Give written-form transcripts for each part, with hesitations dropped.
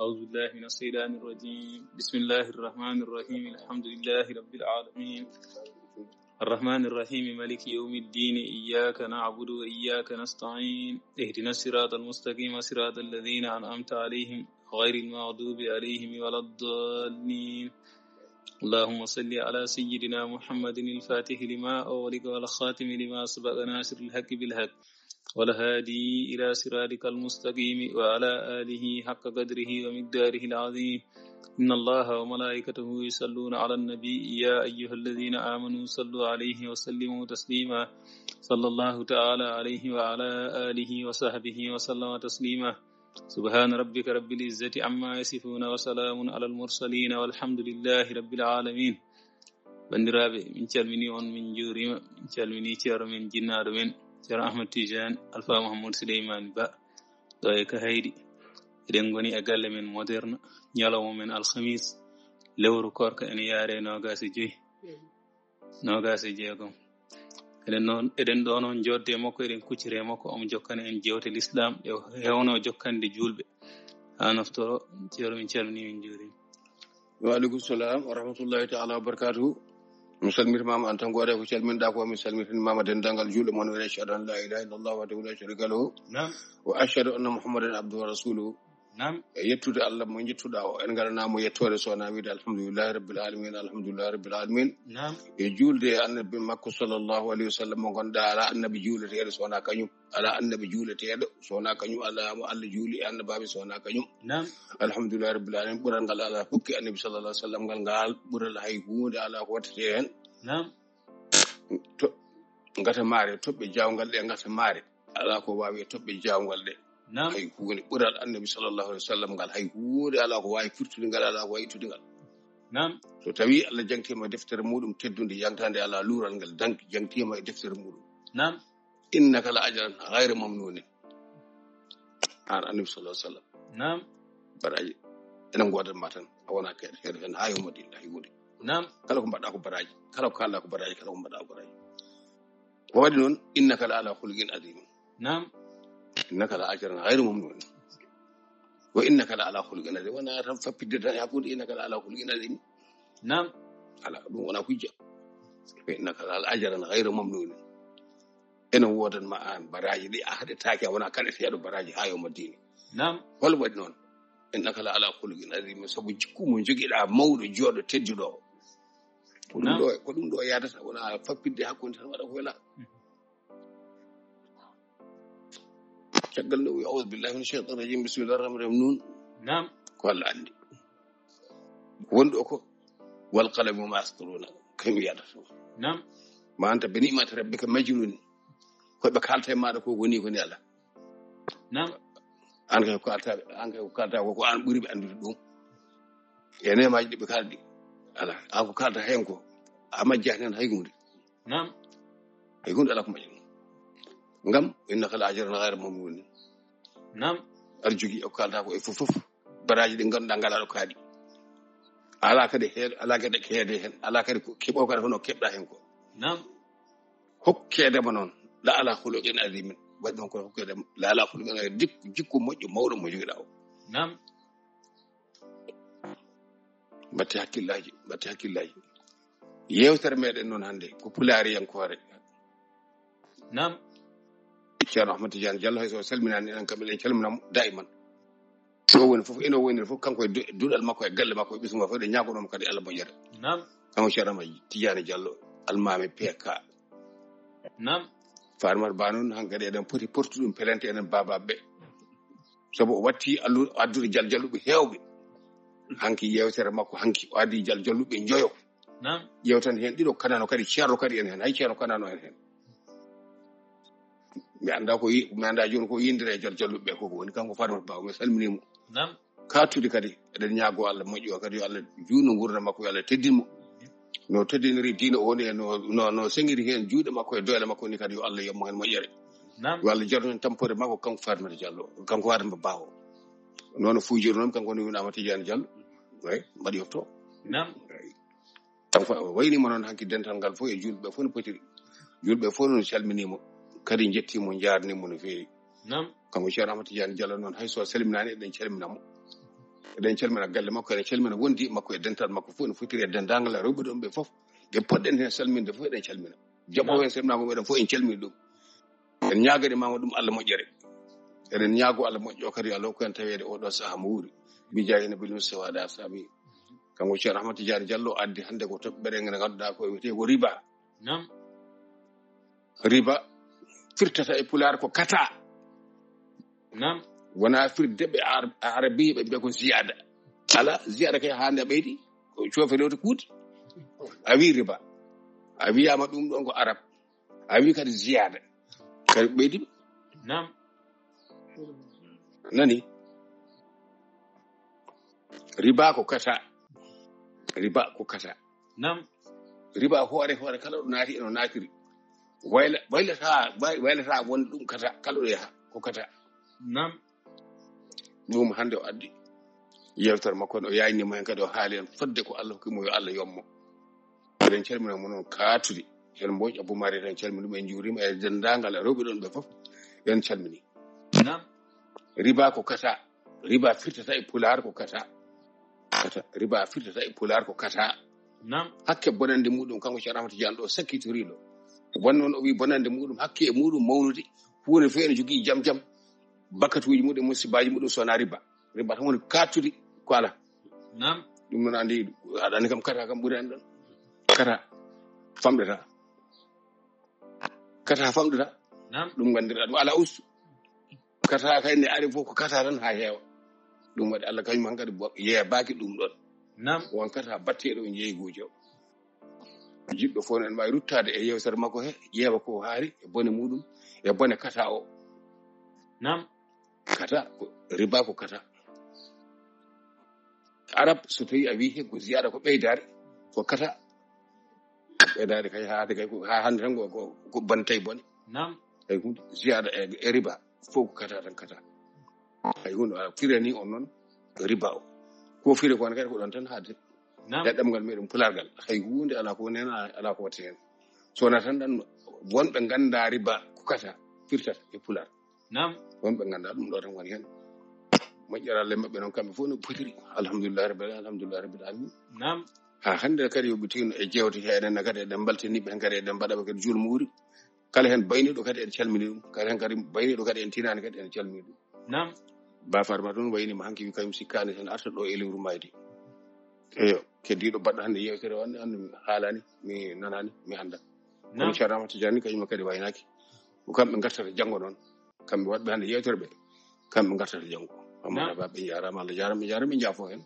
أعوذ بالله من الشيطان الرجيم بسم الله الرحمن الرحيم الحمد لله رب العالمين الرحمن الرحيم مالك يوم الدين إياك نعبد وإياك نستعين اهدنا الصراط المستقيم صراط الذين أنعمت عليهم غير المغضوب عليهم ولا الضالين اللهم صل على سيدنا محمد الفاتح لما أغلق والخاتم لما سبق ناصر الحق بالحق والهادي إلى صراطك المستقيم وعلى آله حق قدره ومقداره العظيم إن الله وملائكته يصلون على النبي يا أيها الذين آمنوا صلوا عليه وسلموا تسليما صلى الله تعالى عليه وعلى آله وصحبه وسلم تسليما سبحان ربك رب العزة عما يصفون وسلام على المرسلين والحمد لله رب العالمين بندرابي من calmini on min jurima min calmini ceero men jinnaado men ceero Ahmad Tijane Alpha Mouhamadou Souleymane Ba do e ka haydi eden goni e galle men moderne nyalawo men alkhamis lewru korka en yaare nogasi jeegom eden do non jodde makko eden kuccire makko om jokkane en jewte l'islam e hewno jokkande julbe ha naftoro ceero min calmini min jurima wa alaikum salam wa rahmatullahi ta'ala wa barakatuh musalmir mama an tangore ko calminda ko mi salmitin mama den dangal julde mon wa ashhadu an la ilaha illallah wa la sharika lahu wa ashhadu anna muhammadan abduhu wa rasuluhu yettude Allah mo jettuda o en garana mo yettore sona wiide alhamdulillahi rabbil alamin e julde annabi makko sallallahu alaihi wasallam mo gonda ala annabi juleteedo sona kanyum ala annabi juleteedo sona kanyum ala mo Allah juli e annababe sona kanyum alhamdulillahi rabbil alamin bural ngal ala hokki annabi sallallahu alaihi wasallam ngal bural hay huunde ala ko wattete hen to ngata mare tobbe jawngal de ngata mare ala ko wawi tobbe jawngal de hay huunde bural annabi sallallahu alaihi wasallam ngal hay huunde ala ko wawi furtude ngal ala ko wawi tude ngal so tawi Allah jangtima deftere mudum teddunde yantande ala lural ngal danki jangtima e deftere mudum innaka la ajran ghayra mamnun an annabi sallallahu alaihi wasallam baraji enen godan matan awona kede hen hayo modi hay huunde kala ko mbadda ko baraji kala ko kala ko baraji kala ko mbadda ko baraji wadi non innaka la ala khulqin azim innaka la ajran ghayra mamnun wa innaka la ala khulqin azim wana ran fapide tan yakude innaka la ala khulqin azim ala dum wana kujja wa innaka la ala ajran ghayra mamnun enen wodan ma an baraji di ahade taake wana kala fiado baraji hayo madini wal wadi non innaka la ala khulqin azim sabu jikku mo jogida mawdo jodo teddudo ko dum do yadata wana fapide hakkunde tan wada ko wala caggal no a'udhu billahi minash shaitanir rajim bismillahir rahmanir rahim ko Allah andi wondo ko wal qalamu ma asturuna kam yada ma anta bi ni'mati rabbika majnun ko be kalta e maada ko woni ko ni Allah an kay ko kalta ko an buri be andude dum ene maaji de be kaldi ala an ko kalta hen ko amajja tan hay gunde hay gunde ala ko majnun ngam innaka la ajran ghayra mamnun arjugi o kalta ko e fof baraji de ganda ngala do kaadi ala kade ala kade kede hen ala kade ko kebo kade hono kebda hen ko hokkede ma non la ala khuluqin azim wadi don ko hokkede la ala khuluqin azim jikko mojjo mawdo mo jogi dawo batti hakkillaji yewtere meden non hande ko pulaari yankore Ceerno Ahmad Tijane Diallo hay so salminani en kamɓe en calminamo daiman so woni fof eno woni fof kanko e duɗal makko e galle makko e ɓismo fof ɗe ñagonomo kadi Allah moƴƴere kanko Ceerno Ahmad Tijane Diallo almami PK farmar ba noon hankkadi eɗen poti portuɗum pelente enen babaɓe sabu o watti addude jaljalluɓe hewɓe hanki yewtere makko hanki o addi jaljalluɓe joyo yewtan hen ɗiɗo kanano kadi ceerno kadi en hen hay ceerno kanano en hen mi anda joni ko yindire jaljalluɓe ko woni kanko farma bawo mi salminimo katude kadi eɗen ñaago Allah moƴƴo kadi yo Allah juuno gurna makko yo Allah teddinmo no teddiniri diina o woni no sengiri hen juuɗe makko e doole makko ni kadi yo Allah yemmo hen moƴƴere yo Allah jarno hen tampore makko kanko Farmata Diallo kanko Farmata Bawo noon fuujiri noon kanko woni Ahmad Tijane Diallo way mbaɗi yofto kanko waynima noon hanki dental ngal fof e julɓe fof no potiri julɓe fof noon calminimo kadi jettimo jaarnimo no feewi kanko Cheikh Ahmad Tijane Diallo noon hay so salminani eɗen calminamo eɗen calmina galle makko eɗen calmina wondi makko e dental makko fof no fotiri e dendagal rewɓe ɗon ɓe fof ɓe poɗɗen hen salminde fof eɗen calmina jaɓo hen semnama meɗen fof en calmini ɗum en ñaagani mama ɗum Allah moƴƴere eɗen ñaago Allah moƴƴo kadi Allah hokku en tawede oɗo saaha mo wuuri bijayi nabil mustafa da sami kanko Cheikh Ahmad Tidiane Diallo addi hande ko toɓɓere nge ganduɗa ko wiyete ko riba riba firtata e pulaar ko kata wona firde ɓe arabi ɓe ko ziyada ala ziyada kay hande ɓeydi ko cofe rewte kuuti a wi riba a wiyama ɗum ɗon ko arab a wi kadi ziyada kadi ɓeydi nani riba ko kata riba hoore kala ɗo naati eno naatiri waylata wonde ɗum kata kala ɗo yaha ko kata ɗum hande o addi yewtere makko o yaynimo hen kadi o haali en fodde ko Allah hokkimo yo Allah yommo eɗen calmina mo noon kaatude hen Mbodj Abou Mari en calmini ɗum en juurima e dendagal rewɓe ɗon ɓe fof en calmini riba ko kata riba firtata e pulaar ko kata riba firtata e pulaar ko kata hakke bonande muɗum kanko Cheikh Ahmad Tidiane ɗo sakkitoriɗo wonnoon o wi bonande muɗum hakke e muɗum mawnude huunde fof ene jogii jam bakkatuji muɗum musibaji muɗum sona riba tan woni kattude ko ala ɗum noon andi aɗa andi kam kata kam ɓuri an ɗon kata famɗata ɗum gandira ɗum ala ustu kata kay ne ari fof ko kata tan ha heewa ɗum waɗi Allah kañum han kadi yeebaki ɗum ɗon won kata batteɗo o jeeyiguji o jiɗɗo fof en mbawi ruttade e yewtere makko he ƴeewa ko haari e bone muɗum e bone kata o kata riba ko kata arab so tawi a wi he ko ziyada ko ɓeydare ko kata ɓeydare kay haade kay ha hande tan ko bantay bone ay hunde ziyada e riba fof ko kata tan kata ay hunde firani on noon riba o ko firi ko kadi ko ɗon tan haade e ɗemgal meɗen pulargal hay hunde ala ko nena ala ko watte hen sona tan ɗan wonɓe ganda riba ko kata firtata e pular wonɓe ganda ɗum ɗo tan woni hen moƴƴere Allah maɓɓe noon kamɓe fof no potiri alhamdulillahi rabbil alamin ha hande kadi yoɓe tino e jewte he enen kadi eɗen baltiniɓe hen kadi eɗen mbaɗaɓe kadi juul muuri kala hen bayniɗo kadi en calmini ɗum kala hen kadi bayniɗo kadi en tinani kadi en calmini ɗum bafarma ɗum waynima hanki wi kañum sikkani tan arta ɗo e lewru mayde eyo keddiɗo baɗɗo hande yewtere wonde hande mi haalani mi nanani mi anda kono Cheikh Ahmad Tidiane kañum kadi waynaki ko kamɓe gartata janggo noon kamɓe waɗɓe hande yewtere ɓe kamɓe gartata janggo amma baɓe jarama Allah jarama ɓe jaafo hen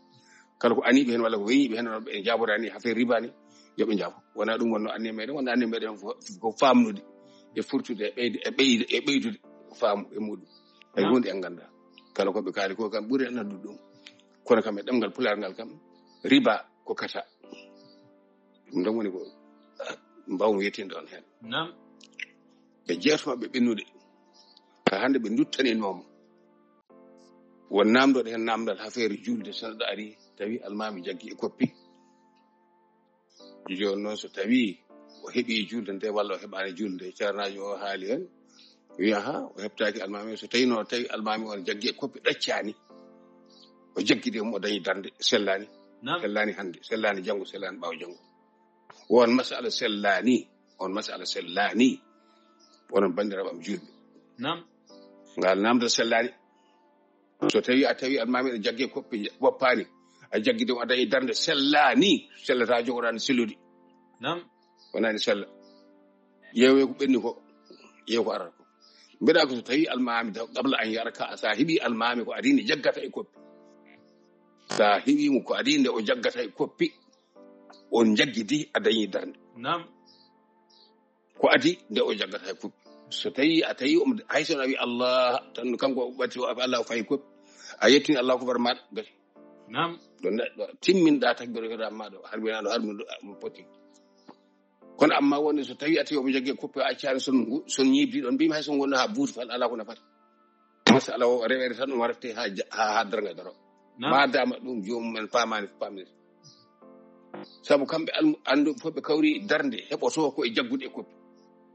kala ko aniɓe hen walla ko weñiɓe hen ɓe jaborani affaire ribani yoɓe jaafo wona ɗum wonno anni meɗen wonno anni meɗen ko famnude e furtude e ɓeydude faamu e muɗum hay hunde en ganda kala koɓe kaali ko kam ɓuuri en addude ɗum kono kam e ɗemgal pulargal kam riba ko kata ɗum ɗon woni ko mbawmi yettinde on hen ɓe jeetomaɓe ɓennude ha hande ɓe duttaninomo won namdoɗo hen namdal affaire julde so neɗɗo ari tawi almami jaggi e koppi joni noon so tawi o heeɓi julde nde walla o heɓani julde nde ceernajo o haali hen wiya o heɓtaki almami so tawi no tawi almami on jaggi e koppi ɗaccani o jaggide mo dañi darde sellani hande sellani janggo sellani ɓawo janggo won masala sellani wonon bandiraɓe am julɓe ngal namdal sellani so tawi a tawi almami ɗo jaggi e koppi woppani a jaggide mo a dañi darde sellani sellata jogorani sellude wonani sella yewe ko ɓenni ko yew ko arata ko mbiɗa ko so tawi almami qabla an yaraka sa heeɓi almami ko adinde jaggata e koppi sa heeɓimo ko adinde o jaggata e koppi on jaggidi a dañi darde ko adi nde o jaggata e koppi so tawi a tawi hayso wi Allah tan kanko watti Allah fayi koppi a yettini Allah ko bar maɗa gati ɗo neɗɗo timminɗa takbiro keda maɗo harbinaɗo harmiɗo poti kono amma wonde so tawi a tawi omo jaggi koppi a accani son ñibdi ɗon mbimi hay son gonno ha buuti fal ala ko nafata masala o rewere tan ɗum warate ha darga daro madama ɗum jomumen pamani saabu kamɓe andu fof ɓe kawri darde heɓoto ko e jaggude e koppi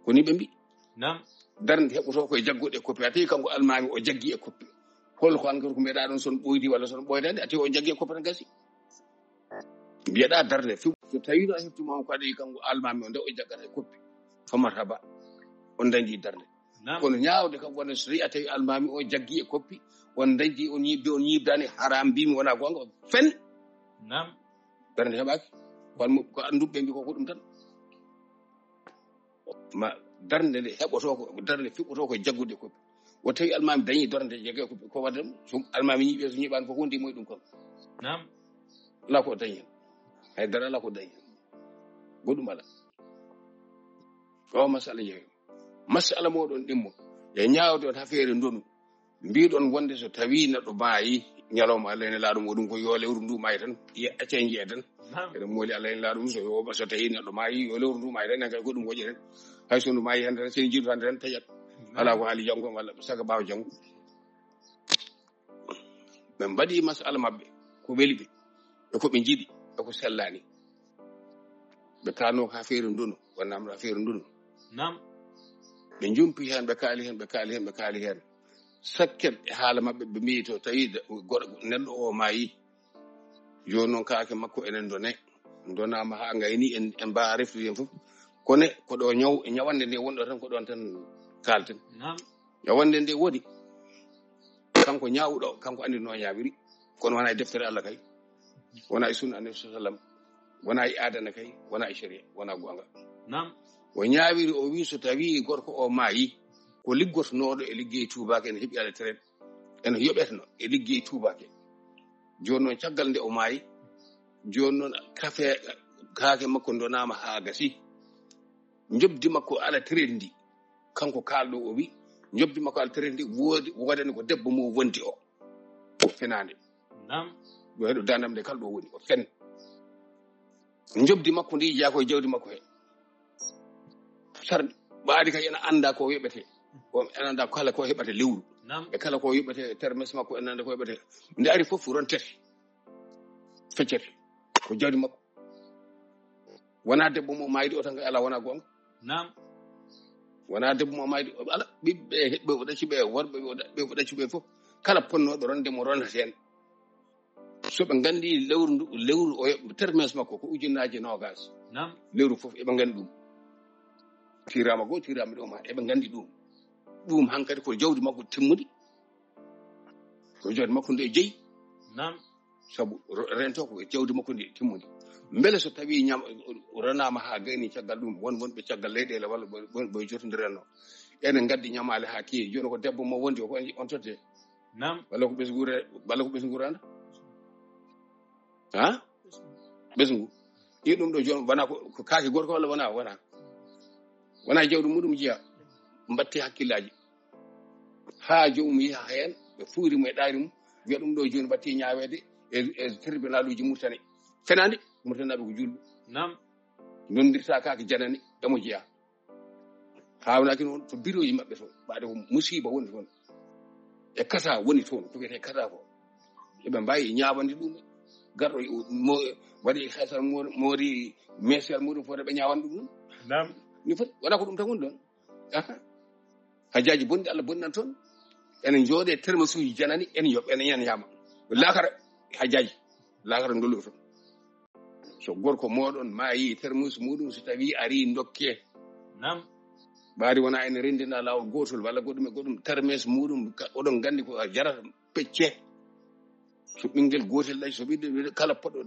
koni ɓe mbi darde heɓoto ko e jaggude e koppi a tawi kanko almami o jaggi e koppi hol ko an ko meeɗa ɗon son ɓoydi walla son ɓoydande ati o jaggi ko tan gasi mbiyeɗa darde fi so tawi no heftuma ko aɗa kanko almami o nde o jaggata e koppi famata ba on dañdi darde kono ñaawde kam wonde so tawi a tawi almami o jaggi e koppi on dañdi on ñibdani haram mbimi wona gonga fen darde heɓaki ko anduɓe mbi ko ɗum tan ma darde nde heɓoto ko darde fiɓoto ko jaggude koppi o tawi almami dañi darde jagge koppi ko wadde so almami ñiɓe so ñiɓani fof wondi moy ɗum kon ala ko dañi hen haydara ala ko dañi hen goɗɗum ala o masala jeeyo masala moɗon ɗimmo e ñaawde on affaire ndonu mbiɗon wonde so tawi neɗɗo maayi ñalawma Allah ene laaɗum o ɗum ko yo lewru ndu maayi tan accen jiye tan eɗen mooli Allah ene laaɗum so tawi neɗɗo maayi yo lewru ndu maayi tan kay goɗɗum woƴƴi tan hay so ndu maayi hande tan sen jiiɗu hande tan taƴat ala ko haali janggo walla saga ɓaawa janggo ɓe mbaɗi masala maɓɓe ko weli ɓe e ko ɓe jiɗi e ko sellani ɓe kalno ko affaire ndunu wonnamɗo affaire ndunu ɓe jumpi hen ɓe kaali hen sakket e haala maɓɓe ɓe mbi to tawi neɗɗo o maayi joni noon kaake makko enen donama ha gayni en mbawa reftude hen fof kono koɗo ñawande nde wonɗo tan ko ɗon tan kalten ñawande nde woodi kanko ñawɗo kanko andi no ñawiri kono wona e deftere Allah kay wona e sunna annabi sallam wona e adana kay wona e sharia wona gonga o ñawiri o wi so tawi gorko o maayi ko liggotonoɗo e liggey tubake ene heeɓi ala traite ene yoɓetno e liggey tubake joni noon caggal nde o maayi joni noon kaake makko donama ha gasi jobdi makko ala traite ndi kanko kalɗo o wi jobdi makko ala traite ndi wodani ko debbo mo wondi o fenande ɗo heɗo dandam nde kalɗo woni o fen jobdi makko ndi jaa koye jawdi makko he sarɗi ɓaadi kay ena anda ko yoɓete en anda kala ko heɓate lewru e kala ko yoɓete termes makko en anda ko yoɓete nde ari fof ron tati feccete ko jawdi makko wona debbo mo maydi o tan kay ala wona gonga wona debbo mo maydi ala ɓiɓɓe heɓɓe o ɗacci ɓe worɓe ɓe o ɗacci ɓe fof kala ponnoɗo ronde mo ronata hen so ɓe gandi lewru o termes makko ko ujunnaje 20 lewru fof eɓe gandi ɗum tirama goo tirama ɗo ma eɓe gandi ɗum hankkadi ko jawdi makko timmudi ko jawdi makko nde jeeyi sabu rento ko jawdi makko nde timmudi beele so tawi ranama ha gayni caggal ɗum wonɓe caggal leyɗele walla ɓe jotodirenno ene gaddi ñamale ha keewi joni ko debbo mo wondi o ko on totte walla ko ɓesguranda ha ɓesgu i ɗum ɗo joni wona ko kaake gorko walla wona jawdi muɗum jiya mbatti hakkillaji ha jomum yiha hen ɓe fuurimo e ɗaari mum wiya ɗum ɗo joni mbatti ñawede e tribunal uji murtani fenande murtanaɓe ko julɓe dondirta kaake janani emo jeeya hawnaki noon to bureau ji maɓɓe to ɓaade ko musiba woni toon e kata woni toon ko wiyete kata ko eɓe mbawi ñawande ɗum garɗo waɗi hasar moori mesial muɗum fota ɓe ñawan ɗum ɗum ni foti wona ko ɗum tan woni ɗon hajaji bonde Allah bonnan toon ene jooɗe termes uji janani ene yoɓ ene ñama lakara hajaji lakara ndolo toon so gorko moɗon maayi termus muɗum so tawi ari dokke ɓaari wona ene rendina lawol gotol walla goɗɗum termes muɗum oɗon gandi ko jarata pecce so ɓinguel gotel ɗaci so ɓiɗɗo kala poɗɗo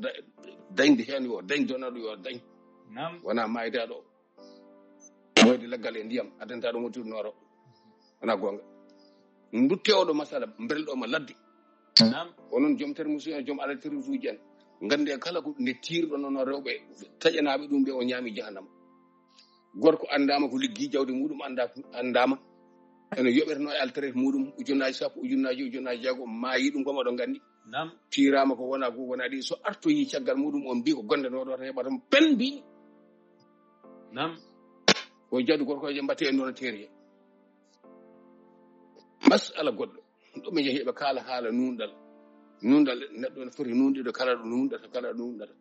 dañde hen yo dañ donaɗo yo dañ wona maydaɗo moyde leggal e ndiyam addanta ɗum wontude nooro wona gonga duttewɗo masala berelɗoma ladde onon joom termus en joom ala termus uji en gande kala ko nde tirɗo noon rewɓe taƴanaɓe ɗum ɓe o ñaami jahannama gorko andama ko liggi jawdi muɗum andama ene yoɓeteno e altraite muɗum ujunnaji 10 ujunnaji jeegom maayi ɗum komo ɗo gandi tirama ko wona go wona ɗi so artoyi caggal muɗum on mbi ko gondanoɗo tan heɓata pen mbiɗi ko jawdi gorkoje mbatte en noon teeri masala goɗɗo ɗum jeehi ɓe kaala haala nunɗal neɗɗo ne foti nunɗiɗo kala ɗo nunɗata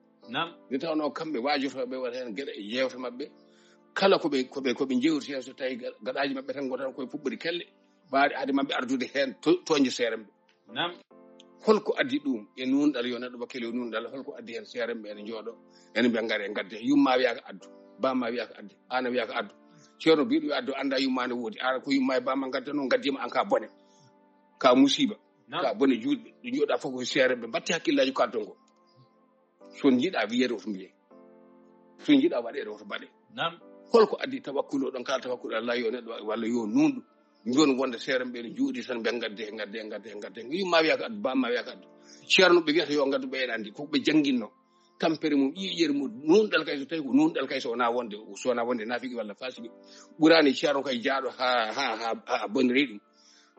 nde tawno kamɓe wajotoɓe waɗa hen gueɗe yewta mabɓe kala koɓe jewti hen so tawi gaɗaji mabɓe tan gotan koye puɓɓori kelle ɓaade haade mabɓe ardude hen toñde seere mɓe nam holko addi ɗum e nunɗal yo neɗɗo bakkele nunɗal holko addi hen seeremɓe ene jooɗo ene mbiya ngare gadde yumma wiya ko addu bamma wiya ko addu ana wiya ko addu ceerno biɗo wiya addu anda yumma ne woodi ara ko yumma e bamma gadde noon gaddima an ka bone ka musiba ka bone juulɓe ɗo jooɗa fof ko seeremɓe batti hakkillaji kalton ko son jiiɗa wiyede oto mbiye son jiiɗa waɗede oto baɗe nam holko addi tawakkulu ɗon kala tawakkulu Allah yo neɗɗo walla yo nunɗu joni wonde seeremɓe ne juuɗi tan ɓe gadde yumma wiya ko addu bamma wiya ko addu ceerno ɓe wiyata yo gaddu ɓe en andi fof ɓe jangguinno tampere mum ƴiƴere mum nunɗal kay so tawi ko nunɗal kay so wona wonde nafiqi walla fasiki ɓurani ceerno kay jaaɗo ha boniri ɗum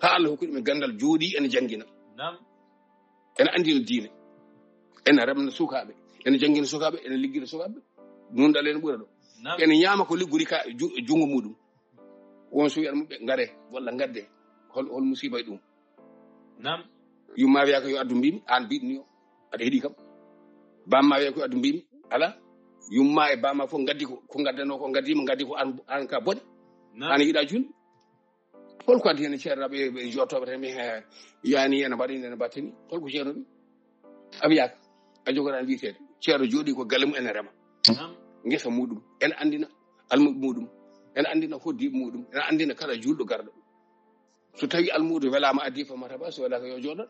ha Allah hokki ɗum e gandal jooɗi ene janggina ene andina diine ene remna sukaɓe ene janggina sukaɓe ene liggina sukaɓe nunɗal ene ɓuura ɗo ene ñaama ko liggori ka jungo muɗum won so wiyan muɓe ngare walla gadde hol musiba e ɗum yumma wiya ko yo addu mbimi an biɗni o aɗa heeɗi kam bamma wiya ko yo addu mbimi ala yumma e bamma fof gaddi ko gaddano ko gaddima gaddi ko an ka bone an yiiɗa julde holko addi hen ceernaɓe ɓe jottoɓe tan mi yani ene mbaɗini ene battini holko ceerno ɗum abiyaka a jogoɗani wiitede ceerno jooɗi ko galle mum ene rema ngesa muɗum ene andina almuɓe muɗum ene andina hoddiɓe muɗum ene andina kala julɗo garɗo so tawi almuɗo welama addi famata ba so wela ko yo jooɗon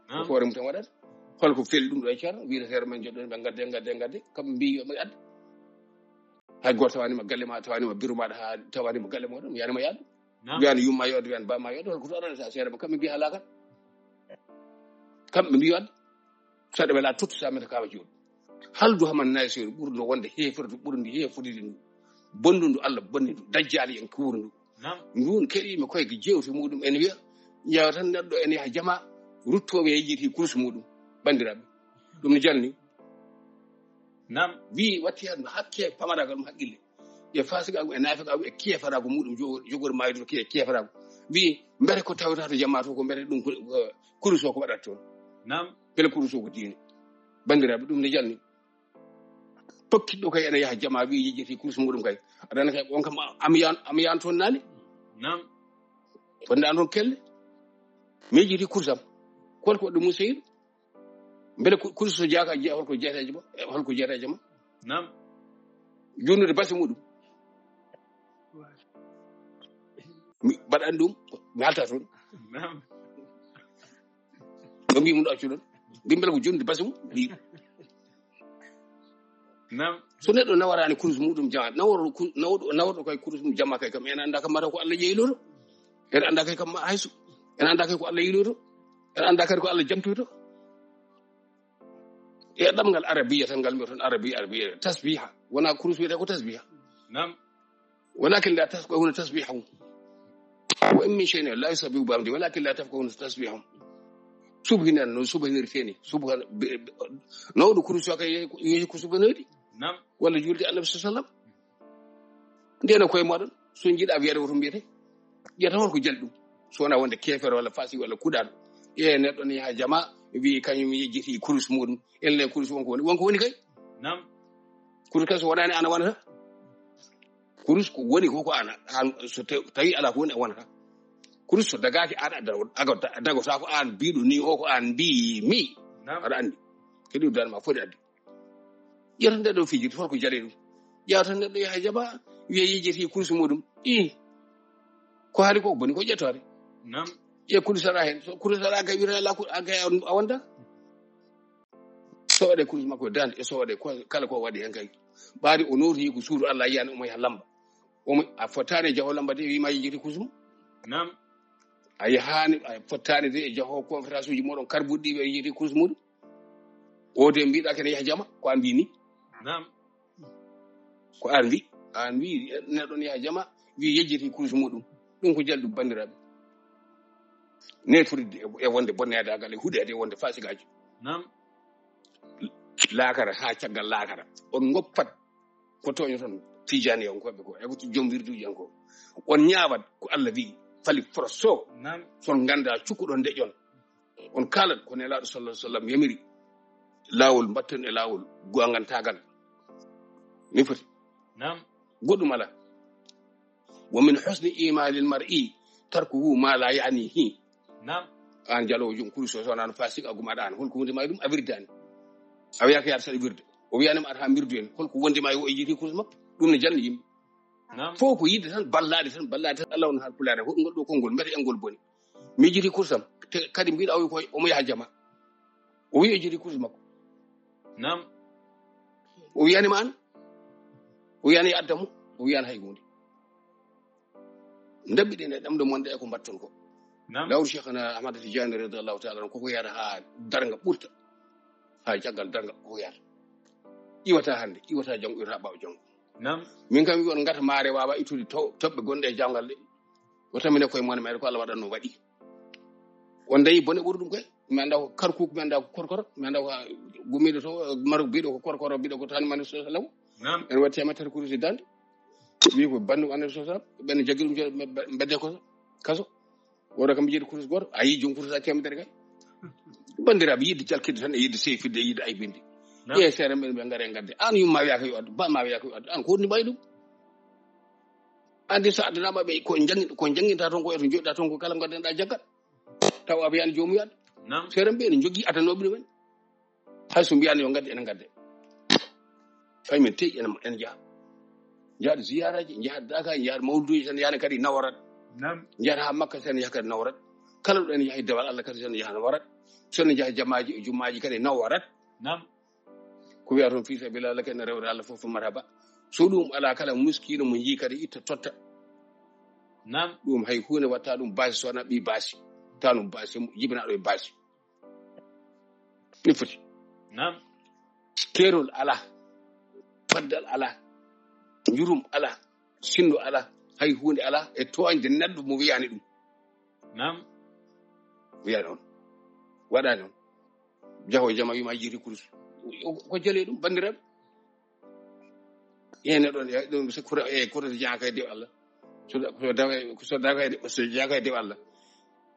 ko hoore mum tan waɗata holko feli ɗum ɗo e ceerno wiide seere men joɗɗon ɓe gadde kamɓe mbi yoɓe adda hay goto tawanima galle ma tawanima bureau maɗa ha tawanima galle moɗon yanima yaadu wiyani yumma yodde wiyani bamma yodde holko to aɗanata seere ma kamɓe mbi ala kan kamɓe mbi wadde saɗa wela tottata meta kawa jooɗi haldu haman naysoyr ɓurdo wonde hefirde ɓurdi hefudide ndu bonndu Allah bonni ndu dajjali en kuuru ndu ndun keɗimi koye ko jewte muɗum ene wiya ƴeewa tan neɗɗo ene yaha jama ruttoɓe yejjiti kursu muɗum bandiraɓe ɗum ne jalni wi watti hen hakke pamaragal ɗum haqqille e fasigago e nafiqago e kefarago muɗum jogori maydo kefarago wi mbete ko tawata to jamma to ko mbete ɗum kursu o ko waɗata toon bele kursu o ko diine bandiraɓe ɗum ne jalni tokkiɗɗo kay ene yaha jama wi yejjiti kursu muɗum kay aɗana kay on kam am yan toon nani wonde an toon kelle mi yejjiti kursam holko waɗi ɗum seyɗo mbele kursu so jaaka jeeya holko jeeteje ma junnude basi muɗum mi mbaɗani ɗum mi halta toon no mbimum ɗo accu ɗon mbi mbele ko junnude basi mum so neɗɗo nawarani kurus muɗum jama nawarɗo koye kurus mum jamma kay kam ene anda kam mata ko Allah yeyiloto ene anda kay kam hayso ene anda kay ko Allah yiloto ene anda kadi ko Allah jamtoyto e ɗamgal arabiya tan ngal mi toon arabiya tasbiha wona kurus wiyete ko tasbiha walakin la tafqahuna tasbihahum wa in min shay'in la yusabbihu bihamdihi walakin la tafqahuna tasbihahum subhinan no subhanirteni subhan nawɗo kurus o kay yeyi ko subhanoyde walla julde annabi sallam ndena koye moɗon so jiiɗa wiyede woto mbiyete ƴetta holko jali ɗum so wona wonde kefere walla fasi walla kuɗaɗo neɗɗo ne yaha jama wi kañum yejjiti kurus muɗum elle kurus wonko woni kay kurus kay so wonani ana wonata kurus ko woni ko ana so tawi ala ko woni a wonata kurus so dagaki an dagota ko an mbiɗo ni o ko an mbimi aɗa andi kadi danma foti addi ƴetta ndeɗo fijirde holko jali ɗum ƴeewa tan neɗɗo yaha jaba wiya yejjiti kurus muɗum ko haali ko boni ko ƴettore ƴe kurus aɗa hen so kurus aɗa kay wiyata ala kay a wonta so waɗe kurus makko dande e so waɗe kala ko waɗi hen kay ɓaade o noti ko suudu Allah yiyani omo yaha lamba a fottani jaho lamba de wima yejjiti kurus mum a yahani a fottani de e jaho conférence uji moɗon karbuɗɗi ɓe yejjiti kurus muɗum o de mbiɗa kene yaha jama ko an mbini ko an wi neɗɗon yaha jama wi yejjiti kurus muɗum ɗum ko jalɗum bandiraɓe netoride e wonde bonnedagal e huɗede e wonde fasigaji laakara ha caggal laakara on goppat ko toño toon tijani on koɓe ko e ko joom wirduji en ko on ñaawat ko Allah wi fali foroso son ganda cukkuɗon deƴon on kalat ko nelaɗo sallallahu alaihi wasallam yamiri lawol mbatten e lawol gogantagal ni foti goɗɗum ala wa min husni imanil mar'i tarkuhu ma la ya'nihi an jalo jum kurso so nan fasik aguma dan holko wonde may dum awirdani a wiya ko yar sadi wirde o wiyanima ata mirdu en holko wonde may o jiti kurso makko dum ne jalni yimbe fo ko yidde tan ballade tan Allah on har pulare ho ngol do kongol mbete engol boni mi jiti kursam kadi mbiɗa o ko omo yaha jama o wi jiti kurso makko nam o wiyanima an o wiyani addamu o wiyani hay hunde ndabbi ne dam do monde e ko batton ko lawru cheikhna ahmad tijani radiyallahu ta'ala ko yara ha darga burta ha jagal darga ko yara iwata hande iwata jango iwata bawo jango nam min kam won ngata maare wawa itude tobbe gonde e jangal de o tamine koye mon mere ko Allah wadanno wadi on dayi bone burdum koy mi anda ko karku mi anda ko korkoro mi anda ko gumido to maru bido ko korkoro bido ko tan man sallallahu nam en watti amatar kurusi dande wi ko bandu ande sallallahu ben jagilum bedde ko kaso wora kam jidi kurus gor ayi jum kurus akemdere kay bandira bi yidde jalkide tan e yidde seyfide yidde ay bindi ye sere men be ngare ngadde an yumma wiya ko yoddo ba ma wiya ko yoddo an ko ni baydum andi sa adana ma be ko janginta ton ko eto jodda ton ko kala ngadden da jaggat taw abi an jomu yad nam sere be ni jogi atanobe men hay so mbiyan yo ngadde en ngadde fay men tej en jaad ziyaraji jaad daka jaad mawduji tan yana kadi nawarat nam jaad ha makka tan yakad nawarat kala do en yahi dawal Allah kadi tan yaha nawarat son jahi jamaaji jumaaji kadi nawarat nam ko wiya ton fiisa bila lake na rewre Allah fofu maraba so dum ala kala muskino mo yi kadi itta totta nam dum hay hunde watta dum basi sona bi basi tanum basi yibina do basi ni foti nam kerol ala faddal ala jurum ala sindo ala hay hunde ala e toñde neddo mo wiyani dum nam wiya non wada non jaho jama yima jiri kurus ko jele dum bandirabe yene don se kura e kura jaaka de Allah so jaaka de Allah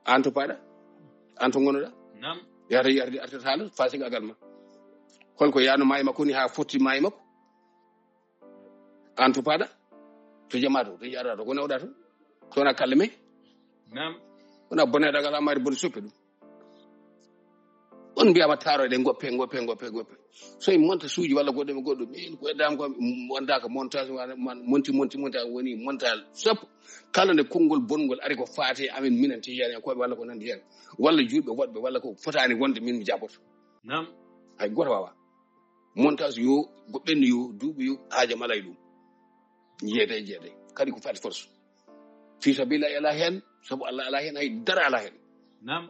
anto pada anto ngonoda nam yara yardi artatalo fasik agalma holko yanu may makko ni ha fotti may makko anto pada to jamato to yara do ko nawda to na kalme nam ona bone daga la mari bon soppe dum on biya mataro de goppe so e monta suuji walla goddo min ko edam ko wonda ka montage monti woni montal sop kala de kongol bongol ari ko faati amen minen ti yani ko walla ko nandi hen walla julbe wodbe walla ko fotani wonde min mi jaboto nam ay goto wawa montage yo go benni yo duubi yo haaja malay dum jeede kadi ko faati force fi sabila ila hen sabu Allah ala hen ay dara ala hen nam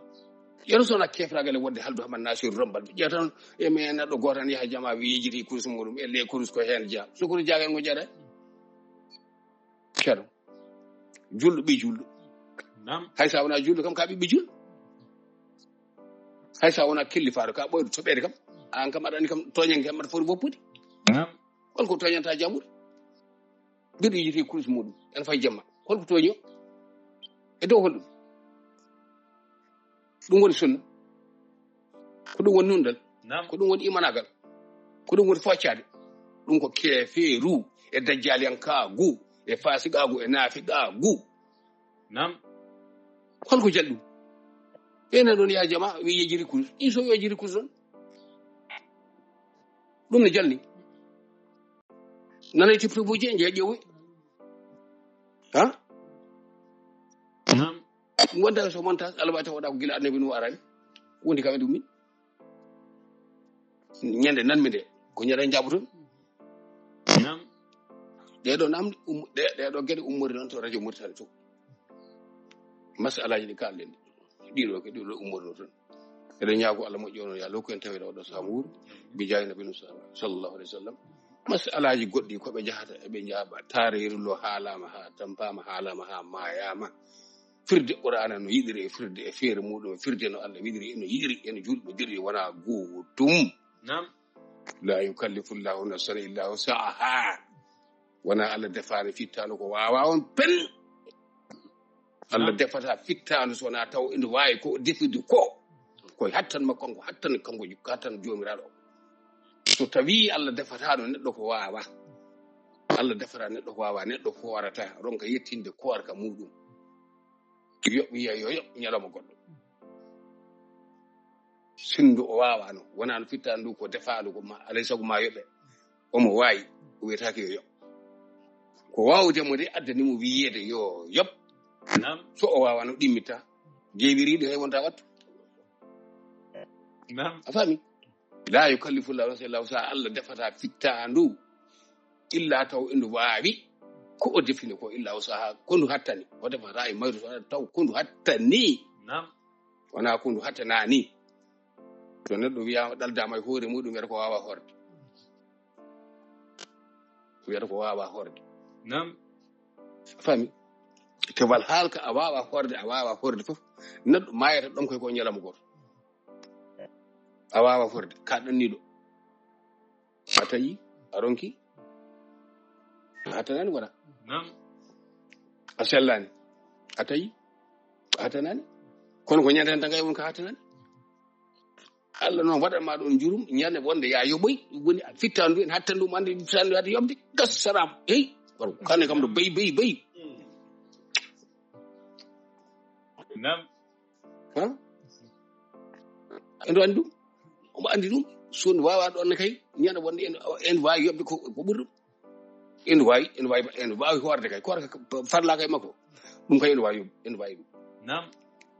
yero sona kefragal wonde haldo haman nasir rombal je tan e me neddo gotan yaha jama wi yejiti kurus mudum e le kurus ko hen ja sukuru jagal ngo jada kero juldo bi juldo nam hay sa wona juldo kam ka bi juldo hay sa wona kelli faaro ka boydo tobede kam an kam adani kam toñen kam mata fori boppude nam holko toñanta jamur bidu yejiti kurus mudum en fay jamma holko toño e dow holdum dum woni sunna ko dum woni nundal ko dum woni imanagal ko dum woni foccade dum ko keferu e dajjaliyanka gu e fasiqagu e nafiqagu nam holko jallu ene don ya jama wi yejiri kurus iso yejiri kurus don dum ne jalni nanay ti probuji je jewi ha nam wonda so montage albata wada ko gila annabi nu arani wondi kam dum min nyande nanmi de ko nyada jabuton nam de do nam de do gede umuri non to radio murtal to masalaji di kallen di do ke di do umuri non edo nyaago Allah mo jono ya loko en tawi do samur bi jaay nabi sallallahu alaihi wasallam masalaji goddi ko be jahata e be njaaba tariru lo halama ha tampama halama ha mayama firde qur'ana no yidiri e firde e feere mudum firde no Allah widiri no yidiri en julbe dirri wana gootum nam la yukallifu Allahu nafsan illa wus'aha wana Allah defare fittano ko wawa on pen Allah defata fittano so na taw inde wayi ko defidi ko hattan makko ko hattan kango hattan jomiraado so tawi Allah defata no neddo ko wawa Allah defara neddo ko wawa neddo ko warata ronka yettinde ko warka mudum yoɓɓi yo nyalama goɗɗo sindu o wawano wona no fittandu ko defaɗo ko ma alay sago ma yoɓe omo wawi o wiyetake yo yoɓ ko wawdemo de addanimo wiyede yo yoɓ so o wawano ɗimmita jeewiriɗo hay wonta wattu a faami la yukallifu llahu nafsan illa wusaha Allah defata fittandu illa taw endu wawi ko o defini ko illa wusaha kondu hattani o defata e mayru taw kondu hattani wona kondu hattanani to neɗɗo wiyama ɗaldama e hoore muɗum wiyata ko wawa horde wiyata ko wawa horde fami tewal haalka a wawa horde fof neɗɗo mayata ɗon koy ko ñalama goto a wawa horde ka ɗanniɗo a tawi a ronki a hattanani wona a sellani a tawi a hattanani kono ko ñande hen tan kay won ko hattanani Allah noon waɗanma ɗon jurum ñande wonde ya yoɓoy woni fittandu en hattandu ande fittandu ade yobde gassaram hey waro kane kam ɗo beyi endo andi ɗum omo andi ɗum soni wawa ɗon kay ñande wonde en wawi yoɓde ko ɓuri ɗum en wawi horde kay korka farla kay makko ɗum kay en wawi ɗum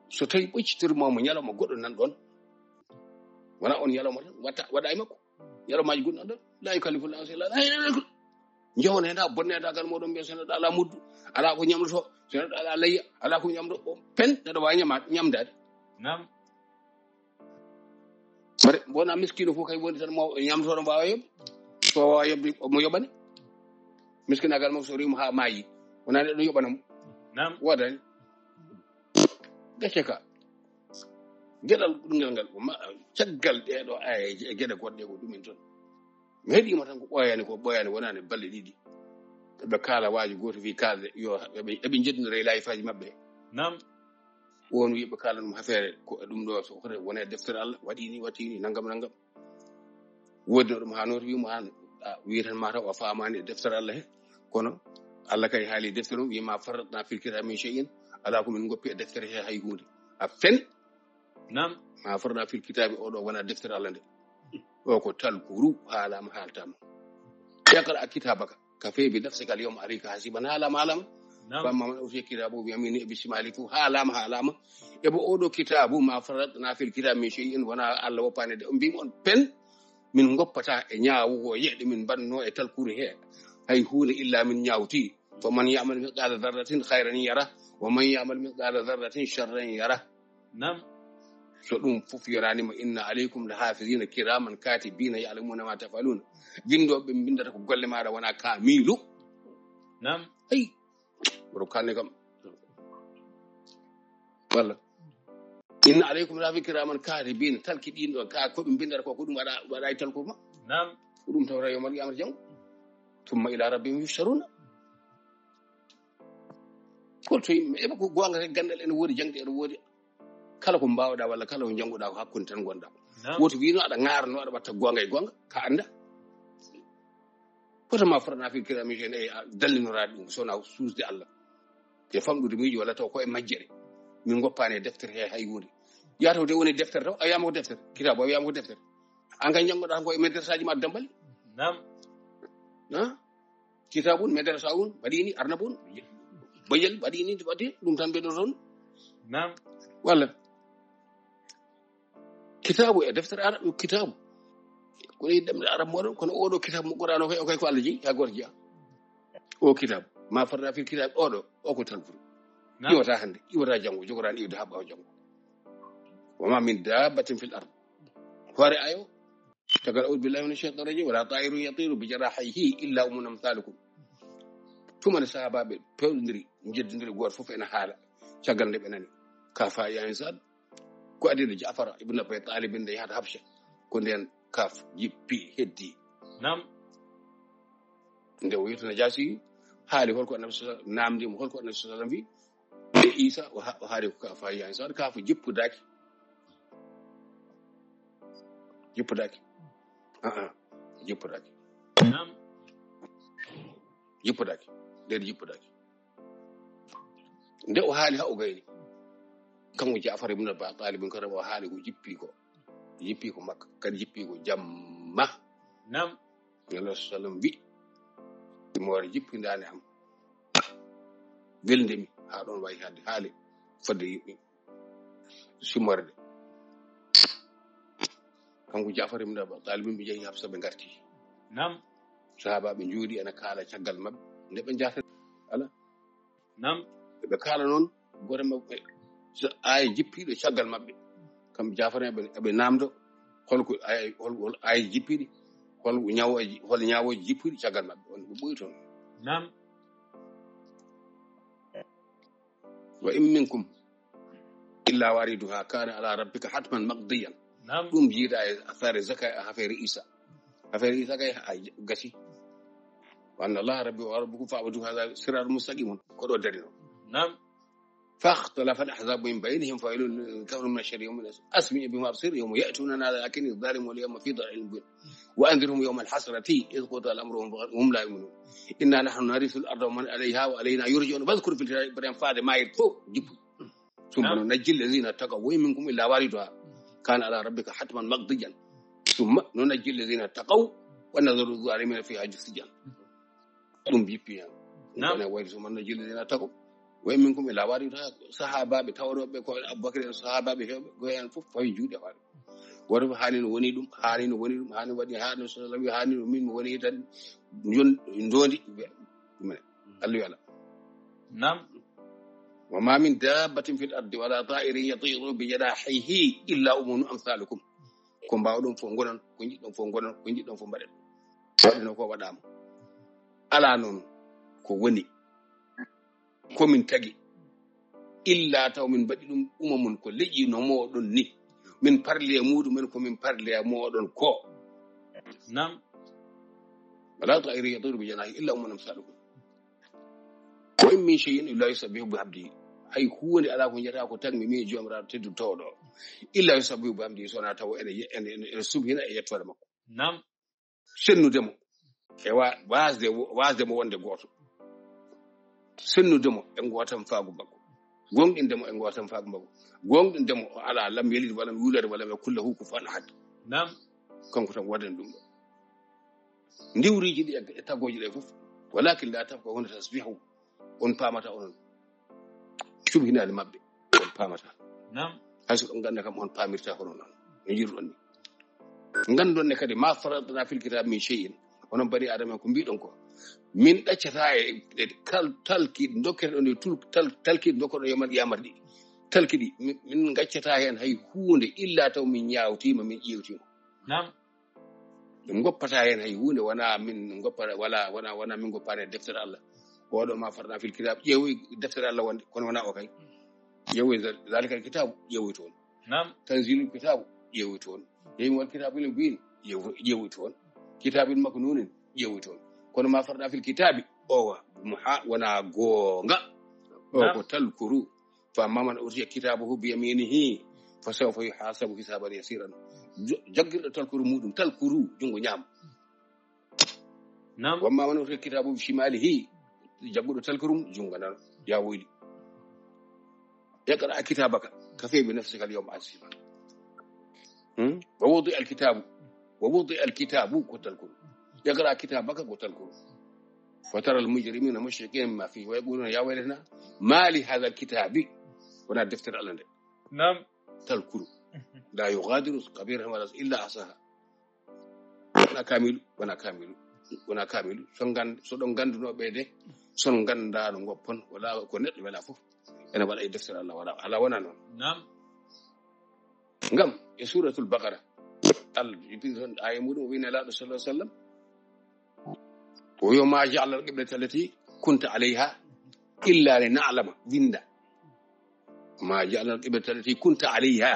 so tawi ɓoccitirmamo ñalawma goɗɗo nan ɗon wona on ñalawma tan waɗa e makko ñalawmaji goɗɗi nan ɗon la yukallifu llahu nafsan illa wusaha jawna hen ha bonnedagal moɗon mbiya so neɗɗo ala muddu ala ko ñamdoto so neɗɗo ala layya ala ko ñamdo pen neɗɗo wawi ñamdade bare wona miskino fof kay woni tan mo ñamdotoɗo mbawa yoɓde so wawa yoɓde mo yoɓani miskinagal makko so rimo ha maayi wona neɗɗo yoɓanamo wodani gacce ka geɗal ɗumgal ngal caggal ɗeɗo ayeje e geɗe goɗɗe ko ɗumen toon mi heeɗima tan ko ɓoyani wonani balɗe ɗiɗi ɓe kaala waaji goto wi kalde yo eɓe jeddinora e layifaji mabɓe won wi ɓe kala ɗum hafere ko ɗum ɗo so hoto wone deftere Allah waɗini nangam wodi no ɗum hanoto wimo han wi tan mataw o famani e deftere Allah he kono Allah kay haali deftere o wima faratna fil kitabi min shay'in ala ko min goppi e deftere he hay hunde a fen ma faratna fil kitabi oɗo wona deftere Allah nde o ko talkuru haalama haaltama iqra kitabaka kafa bi nafsika al yawma alayka hasiban haalama famma man utiya kitabahu bi yaminihi bisimali fu haalama ebo oɗo kitabu ma faratna fil kitabi min shay'in wona Allah woppani de mbimo on pen min goppata e ñaawugo yeɗe min banno e talkuru he hay hunde illa min ñawti faman ya'mal mithqala dharratin khayran yara wa man ya'mal mithqala dharratin sharran yara so ɗum fof yoranima inna aleykum la hafizina kiraman katibina ya'lamuna ma tafaluna bindoɓe bindata ko golle maɗa wona kamilu ay woto kanne kam walla inna aleykum la hafizina kiraman katibina talkiɗinɗo ka koɓe bindata ko ɗum waɗa e talkuru ma ko ɗum tawata yomal qiyamata janggo tumma ila rabbihim yusharuna ko to yimɓe eɓe ko gonga te gandal ene woodi jangde ene woodi kala ko mbawɗa walla kala ko janguɗa ko hakkunde tan gonɗa woto wino aɗa garno aɗa watta gonga e gonga ka anda potoma forana fi kirami hen e dallinoraɗi ɗum sowona suusde Allah e famɗude miiji walla taw ko e majjere min goppani e deftere he hay hunde yataw de woni deftere taw a wiyama ko deftere kitabu a wiyama ko deftere an kay jangoɗa ko e madrasaji ma dambali kitabun madrasa un waɗini arnabun bayel waɗini waɗi ɗum tan ɓeɗo toon walla kitabu e deftere arab kitabu ko yi demde arab moɗon kono oɗo kitabu mo qur'an o kay ko Allah jeeyi ha goto jeeya o kitabu ma farda fil kitab oɗo o ko talfuru iwata hande iwata janggo jogoran iwde ha ɓawa janggo wama min dabbatin fil ard hoore ayo tagal a'udhu billahi minash shaitanir rajim wala ta'irun yatiru bi jarahihi illa umun amsalukum tumane sahabaɓe pewɗodiri jeddodiri goto fof ene haala caggal nde ɓe nani kafa ya insan ko adide Ja'far ibn Abi Talib nde yahata Habsha ko nden kaf jippi heddi nde o yitana Najaasi haali holko annabi sallallahu alaihi wasallam namdimo holko annabi sallallahu alaihi wasallam wi e Isa o haali ko kafa ya insan kafa jippudaki jippudaki nde o haali ha o gayni kanko Ja'far ibn Abi Talib ko o haali ko jippi ko jippi ko makka kadi jippi ko jamma nam Allah sallam bi mo war jippindani am weldemi ha ɗon wayi hadde haali fodde yimɓe simorde kanko Ja'far ibn Abi Talib ɓe jeehi Hafsa ɓe garti nam sahabaɓe juuɗi ena kaala caggal mabɓe nde ɓe jahata ala nam ɓe kaala noon gore mabɓe so aya jippiɗo caggal mabɓe kamɓe Ja'far eɓe namdo holko aya jippiɗi hol ñawoji jippiɗi caggal mabɓe on ɓe ɓoyi toon nam wa in minkum illa wariduha kana ala rabbika hatman maqdiyan nam ɗum jiiɗa e affaire zaka e affaire isa kay gasi wa anna allaha rabbi wa rabbukum fa'budu hadha siratal mustaqimun ko ɗo dari noon nam فاختلف الأحزاب من بينهم فويل كفر من الشر يوم أسمع بما أبصر يوم يأتوننا لكن الظالم واليوم في ضلال مبين وأنذرهم يوم الحسرة إذ قضى الأمر وهم لا يؤمنون إنا نحن نرث الأرض ومن عليها وعلينا يرجعون فاذكر في الكتاب فاد ما يرفو جب ثم ننجي الذين اتقوا وإن منكم إلا واردها كان على ربك حتما مقضيا ثم ننجي الذين اتقوا ونذر الظالمين فيها جثيا ɗum bippi hen ene wayri so man no jilli dina tago way min kum ila wari ta sahabaɓe tawroɓe ko Abubakar en sahabaɓe hewɓe go hen fof fawi juuɗe waɗe woto hani no woni ɗum hani waɗi hani sallallahu hani no min woni tan ndondi ɗumen Allah yala nam wa ma min dabbatin fil ardi wala ta'irin yatiru bi janahihi illa umunu amsalukum ko mbawɗon fof gonon ko jiɗɗon fof gonon ko jiɗɗon fof mbaɗen waɗino ko waɗama ala noon ko woni komin tagi illa taw min mbaɗi ɗum uma mun ko leƴƴi no moɗon ni min parli e muɗumen ko min parli e moɗon ko nam wala ta'iri yaduru bi janahi illa umman amsalukum ko in min shay'in illa yusabbihu bihamdihi hay huunde ala ko jeta ko tagmi mi jomiraɗo teddu towɗo illa yusabbihu bihamdihi sona taw ene subhina e yettode makko nam sennudemo e wasdemo wonde goto sennudemo e gotam faagu makko gonɗindemo e gotam faagu makko gonɗindemo o ala lam yelid walam yulad walam yakul lahu kufuwan ahad nam kanko tan waɗani ɗum ɗo ndiwriji ɗi e taggoji ɗe fof walakin la tafka hunde tasbihu on paamata onon subhinade mabɓe on paamata nam hayso ɗon ganda kam on paamirta hono noon no jirɗon ni gandon ne kadi ma faradna fil kitab min shay'in onon bani adama ko mbiɗon ko min ɗaccata e talkiɗe dokketeɗon e talkiɗe dokkoɗon yomal qiyamata ɗi talkiɗi min gaccata hen hay hunde illa taw min ñawtima min ƴewtima nam min goppata hen hay hunde wona min goppata wona min goppani e deftere Allah oɗo ma farna fil kitab ƴeewoy deftere Allah wonde kono wona o kay ƴeewoy zalikal kitabu ƴeewoy toon nam tanzilul kitabu ƴeewoy toon yeymi wal kitabul mubin ƴeewoy toon kitabil maknunin ƴeewoy toon kono ma farna fil kitabi o wona goonga o ko talkuru fa maman utiya kitabahu bi yaminihi fa sawfa yuhasabu hisaban yasiran jaggirɗo talkuru muɗum talkuru jungo ñaama nam wamma man utiya kitabahu bi shimalihi jagguɗo talkurum jungo nano ya woyɗi اقرأ كتابك كفى بنفسك اليوم حسيبا ووضع الكتاب قتلكم اقرأ كتابك قتلكم فترى المجرمين مشركين ما فيه ويقولون يا ويلنا ما لهذا الكتاب ولا دفتر على نعم تلكم لا يغادر كبيرا ولا إلا أحصاها wana kamilu so ɗon ganduno ɓeyde son ganda no goppon wala ko neɗɗo wala fof ene waɗa e deftere Allah wala ala wona noon nam ngam e suratul baqara Allah jibi ton aya muɗum wina laɗo sallallahu alaihi wasallam o yo ma ja'ala al-qiblata allati kunta alayha illa li na'lama winda ma ja'ala al-qiblata allati kunta alayha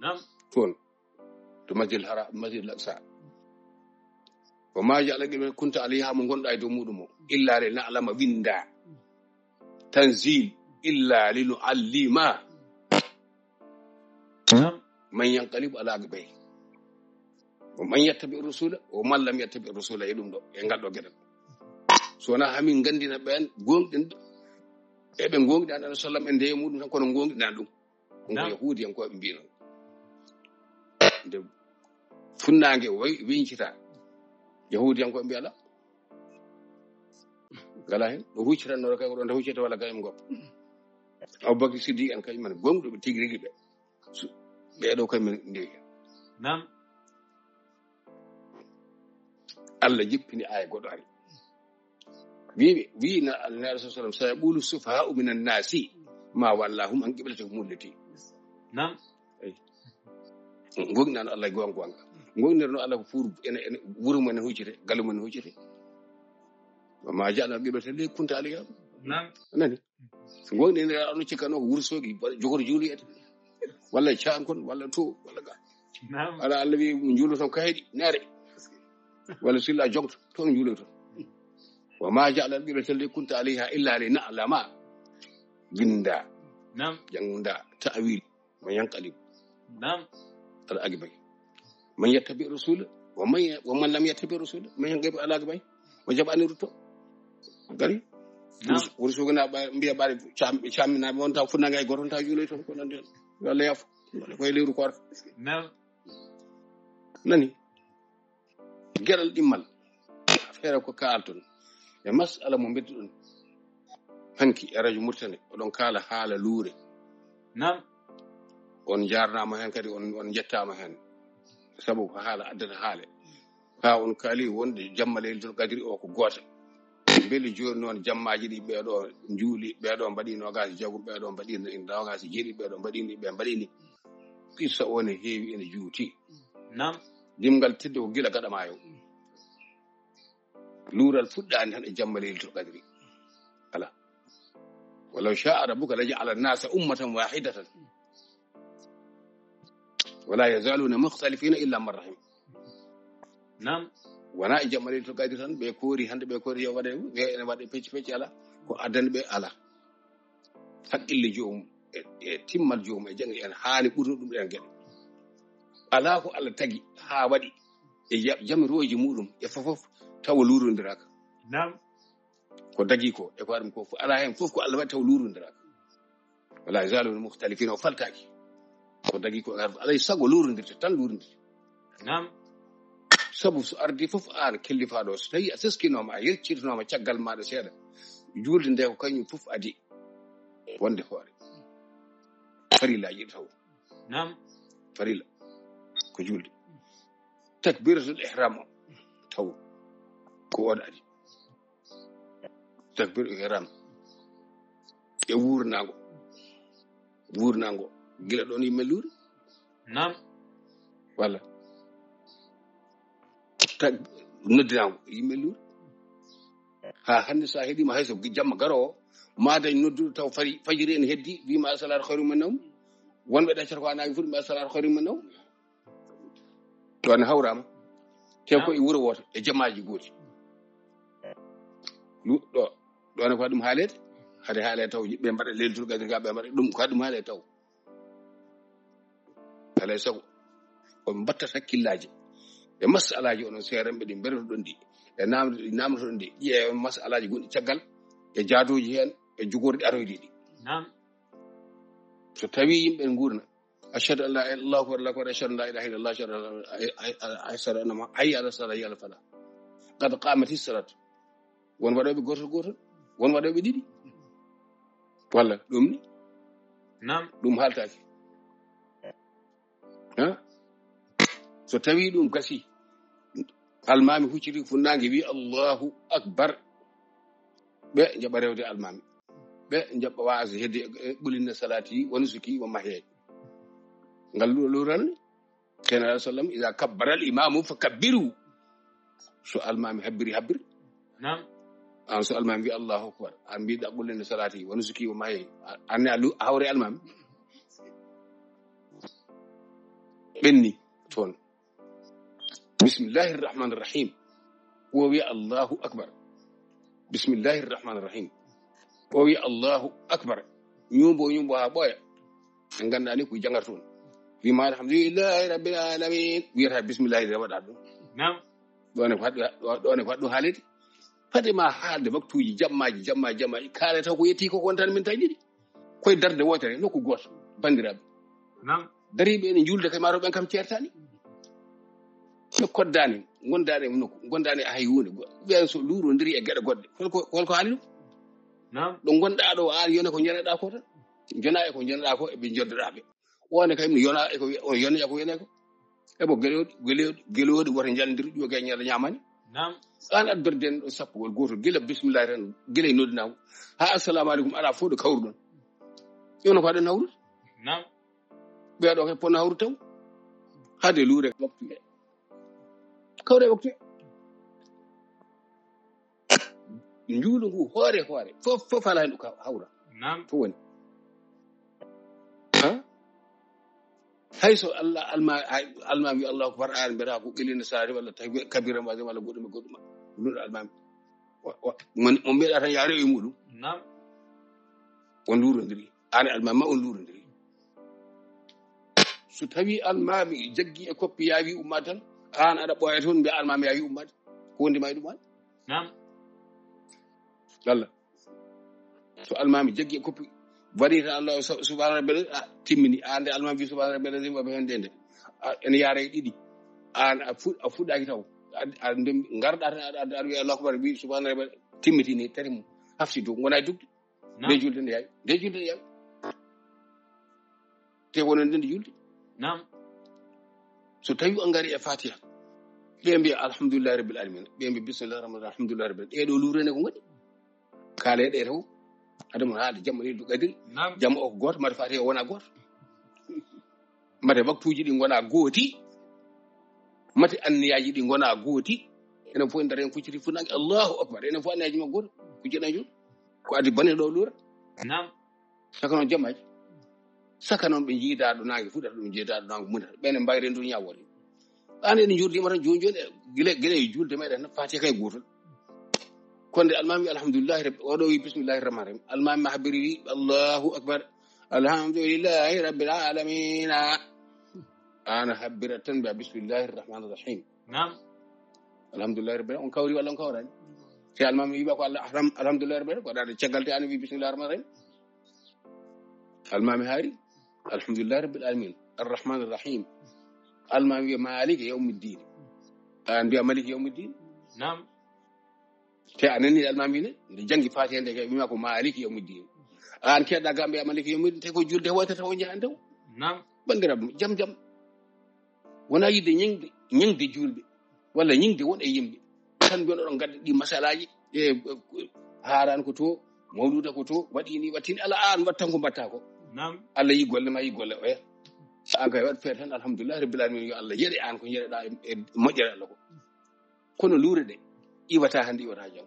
nam ton to masjidil haram masjidil aqsa wa ma ja'ala al-qiblata kunta alayha mo gonɗa e dow muɗum o illa li na'lama winda tanzil illa linu'allima man yanqalibu ala aqibayhi wa man yattabi ar-rasula wa man lam yattabi ar-rasula e ɗum ɗo e ngal ɗo gueɗal sona hamin gandina ɓen gonɗin eɓe gonɗi an sallam e ndeye muɗum tan kono gonɗina ɗum ko yahudi en koɓe mbino nde funnaange wincita yahudiyanko mbi ala gala hen ɗo huccitannoɗo kay oɗon nde huccita walla kayum ngo Abubakar Siddiq en kañumen gonɗuɓe tigi rigui ɓeɗo kañumen ndewi nam Allah jippini aya goɗɗo ari wina alnabi sa sallam sa yaqulu sufaha'u minan nasi ma wallahum an qiblati mullati nam gognan Allah gonga gonirno Allah ko fur ene wuro men huccite galu men huccite ma ja'ala qiblati li kunta aliya nam nani so gogni ne anu cikano ko wursogi jogor juliyete walla caan kon walla to walla ga nam ala Allah wi juulo ton kaydi nare walla silla jogto ton juulo ton wa ma ja'ala al-qiblata allati kunta alayha illa li na'lama ginda nam jangda ta'wil man yanqalib nam al-agbay man yattabi rasul wa man lam yattabi rasul man yanqalib al-agbay wa jabani ruto gari wursugana ba mbiya baade chamina won taw funna ngay goton taw juulo ton ko nande walla yaf koy leeru ko nam nani geral dimmal affaire ko kaalton e mas'ala mo beddi ɗon hanki e radio Mauritanie oɗon kaala haala luure nam on jarnama hen kadi on jettama hen sabu ko haala addata haale ha on kaali wonde jamma Laylatul Qadri o ko goota beeli joni noon jammaji ɗi ɓeɗo juuli ɓeɗo mbaɗi nogas jagol ɓeɗo mbaɗi nogas jeeɗi ɓeɗo mbaɗini ɓe mbaɗini qissa o ne heewi ene juuti nam dimgal tedde ko gila gaɗamayo luural fuɗɗani tan e jamma Laylatul Qadri ala walaw sha'a rabbuka laja'ala an-nasa ummatan wahidatan wala yazaluna mukhtalifina illa man rahim nam wana e jamma Laylatul Qadri tan ɓe koori hande ɓe koori yo waɗe ene waɗe pecci ala ko addani ɓe ala haqqille joomum e timmal joomum e jangi en haani ɓurno ɗum ɗen geɗe ala ko Allah tagi ha waɗi e jamiroji muɗum e fofof tawa luurondiraka nam ko dagi ko e ko waɗum ko ala hen fof ko Allah waɗi tawa luurondiraka wala yazaluna mukhtalifina o faltaki ko dagi ko alay sago luurondirte tan luurondirte nam sabu so ardi fof an kellifaɗo so tawi a seskinoma a yeccitinoma caggal maɗa seeɗa julde nde ko kañum fof adi wonde hoore farillaji taw nam farilla ko julde takbiratul ihram o taw ko on adi takbiratul ihram e wurnago gila ɗon yimɓe luuri nam walla noddinago yimɓe luuri ha hande sa heeɗima hayso jamma garowo ma dañ nodduɗo taw fajiri en heddi wima as-salatu khayrun min nawm wonɓe ɗaccata ko anaagi fuɗi as-salatu khayrun min nawm ɗon hawrama te ko e wuro woto e jamaji gooti ɗone ko ɗum haalede hade haale taw ɓe mbaɗa Laylatul Qadri ga ɓe mbaɗa ɗum ko ɗum haale taw alay sago on mbattat hakkillaji e masalaji onon seeremɓe ɗi mbereto ɗon ɗi e namdoto ɗon ɗi ƴeewa masalaji gonɗi caggal e jaadoji hen e jogorɗi aroyɗi ɗi nam so tawi yimɓe gurna ashhadu an la ilaha illallah wa la ashhadu an la ilaha illallah ashhadu anna hayya ala salat hayya ala falah qad qamati salat won waɗoɓe gotol won waɗoɓe ɗiɗi walla ɗum ni nam ɗum haaltaki ha so tawi ɗum gasi almami hucciti funnangue wi Allahu akbar ɓe jaɓa rewde almami ɓe jaɓa waasa hedde ɓulinna salati woni suki wo mahey ngal luranni kene alah sallam ida kabbara al imamu fa kabbiru so almami habbir nam an so almami wi Allahu akbar an mbiɗa ɓulinna salati woni suki wo mahey anne a hawre almami ɓenni toon bismillahir rahmanir rahim wo wi Allahu akbar bismillahir rahmanir rahim o wi Allahu akbar ñumbo ha ɓooya en gandani ko jangar toon wima alhamdulillahi rabbil alamin wiyata bismillahi de waɗa ɗum nam ɗone ko haɗɗo haalede fadema haalde waktuji jammaji kaale taw ko yetti koko wontan min tawi ɗiɗi koye darde wotere nokku goto bandiraɓe nam dariɓe ene julde kay mataw ɓen kam ceertani koddani gondani a hay hunde ɓen so luurodiri e geɗe goɗɗe holko haali ɗum ɗo gonɗa ɗo an yone ko jeneɗa ko tan jona e ko jeneɗa ko eɓe joddoɗaɓe one kayim yona e ko yone ko yone ko ebo geloɗi woto jalndir ƴoge ñalla ñamani an addorden ɗo sappugol goto gila bisimillahi tan gila e noddinama ha assalamu aleykum ala fof ɗo kawruɗon ƴewno ko aɗen hawrude ɓeeɗo kay ponno hawrude taw hade luure waktu e kawre waktu e juulo ngu hoore fof ala hen ɗo hawra fof woni hayso allah almami allahu akbar an mbiyata ko qilina sari walla tawi kabira majum walla goɗɗum luɗo almami mo mbiɗa tan yaare e muɗum on luurodiri an almami ma on luurodiri so tawi almami jaggi e koppi yaawi umma tan an aɗa ɓooya toon mbiya almami yaawi ummade ko wondima e ɗum an Allah so almami jaggi e koppi waɗi tan allah subhanahu rabbil timmini ande almami wi subhanahu rabbil azim waɓe hen ndende ene yaara e ɗiɗi an a fuɗɗaki taw garɗa tan aɗa wiya allahu akbar wi subhanahu rabbil timmitini tati mum hafsi dow gona e dugde nde julde nde yaawi te wonon nde julde so tawi on ngari e fatiha ɓe mbiya alhamdulillahi rabbil alamin ɓe mbiya bismillahi rahmani rahim alhamdulillahi rabbil alamin ɗeɗo luurene ko goɗɗi kaale ɗe taw adama haade jamma leydu kadiri jamma o ko goto mate fatiha wona goto mate waktuji ɗi gona gooti mate anniyaji ɗi gona gooti enen fof en daara en kucciti funnague allahu akbar enen fof anniyaji makko goto kucciɗen joni ko adi bane ɗo luura saka noon jammaji saka noon ɓe jiidaɗo nangue fuɗata ɗum jiidaɗo nangue munata ɓene mbayre ndu ñawore an ene jurdima tan joni guila e julde meɗen fatiha kay gotol konde almami alhamdulillahi rabbi oɗo wi bismillahi rahmani rahim almami habiri wi allahu akbar alhamdulillahi rabbil alamina ana habbira tan mbiya bismillahi rahmani rahim alhamdulillahi rabbil on kawri walla on kawrani si almami wiɓa ko allah alhamdulillahi rabbil ko aɗa caggal te an wi bismillahi rahmani rahim almami haari alhamdulillahi rabbil alamin arrahmani rahim almami wiya maliki yawmiddin an mbiya maliki yawmiddin te anani almami ne nde jangi fatiha nde kay wima ko maliki yawmiddin an keɗɗa ga mbiya maliki yawmiddin te ko julde woytata o jahan taw bandiraɓe jam wona yidde ñingde julɓe walla ñingde won e yimɓe tan mbiyono ɗon gadda ɗi masalaji e haarani ko to mawluda ko to waɗini wattini ala an wattan ko mbatta ko Allah yi golle ma yi golle oya an kay waɗ feere tan alhamdulillahi rabbil alamin yo Allah yeɗe an ko yeɗeɗa e moƴƴere Allah ko kono luure ɗe iwata hande iwata jam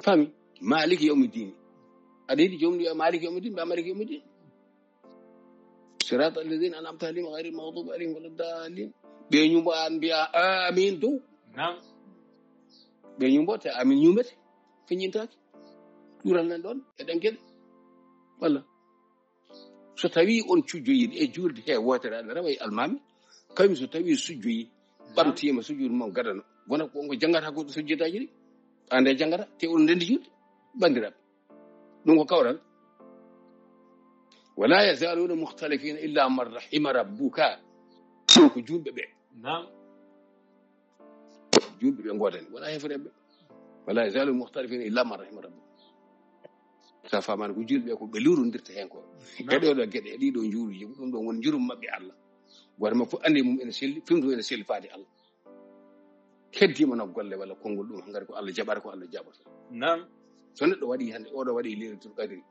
fami maliki yawmiddin aɗa yiɗi jomum wiya maliki yawmiddin mbiya maliki yawmiddin sirata alladina an'amta alayhim ghayril maghdubi alayhim waladdallin ɓe ñumbo an mbiya amin dow ɓe ñumbo te amin ñumete feññintaki ɗural nan ɗon eɗen gueɗe walla so tawi on cujjoyiɗi e julde he wotere aɗa rawa e almami kaymi so tawi sujjoyi ɓamtima sujjude mum gadano wona ko jangata goɗɗo sujjudaji ɗi ande jangata te on ndendi julde bandiraɓe ɗum ko kawral wala yazaluna mukhtalifina illa man rahima rabbuka ko julɓe ɓe julɓe ɓe godani wona hefreɓe wala yazaluna mukhtalifina illa man rahima rabbuka sa famani ko julɓe ko ɓe lurodirta hen ko e ɗo gueɗe e ɗiɗo juuruji ɗum ɗon woni jurum mabɓe Allah goto makko andi mum ene selli fimdu ene selli faade Allah heddima no golle walla konngol ɗum ngari ko Allah jaɓata ko Allah jaɓata so neɗɗo waɗi hande oɗo waɗi leylatul qadri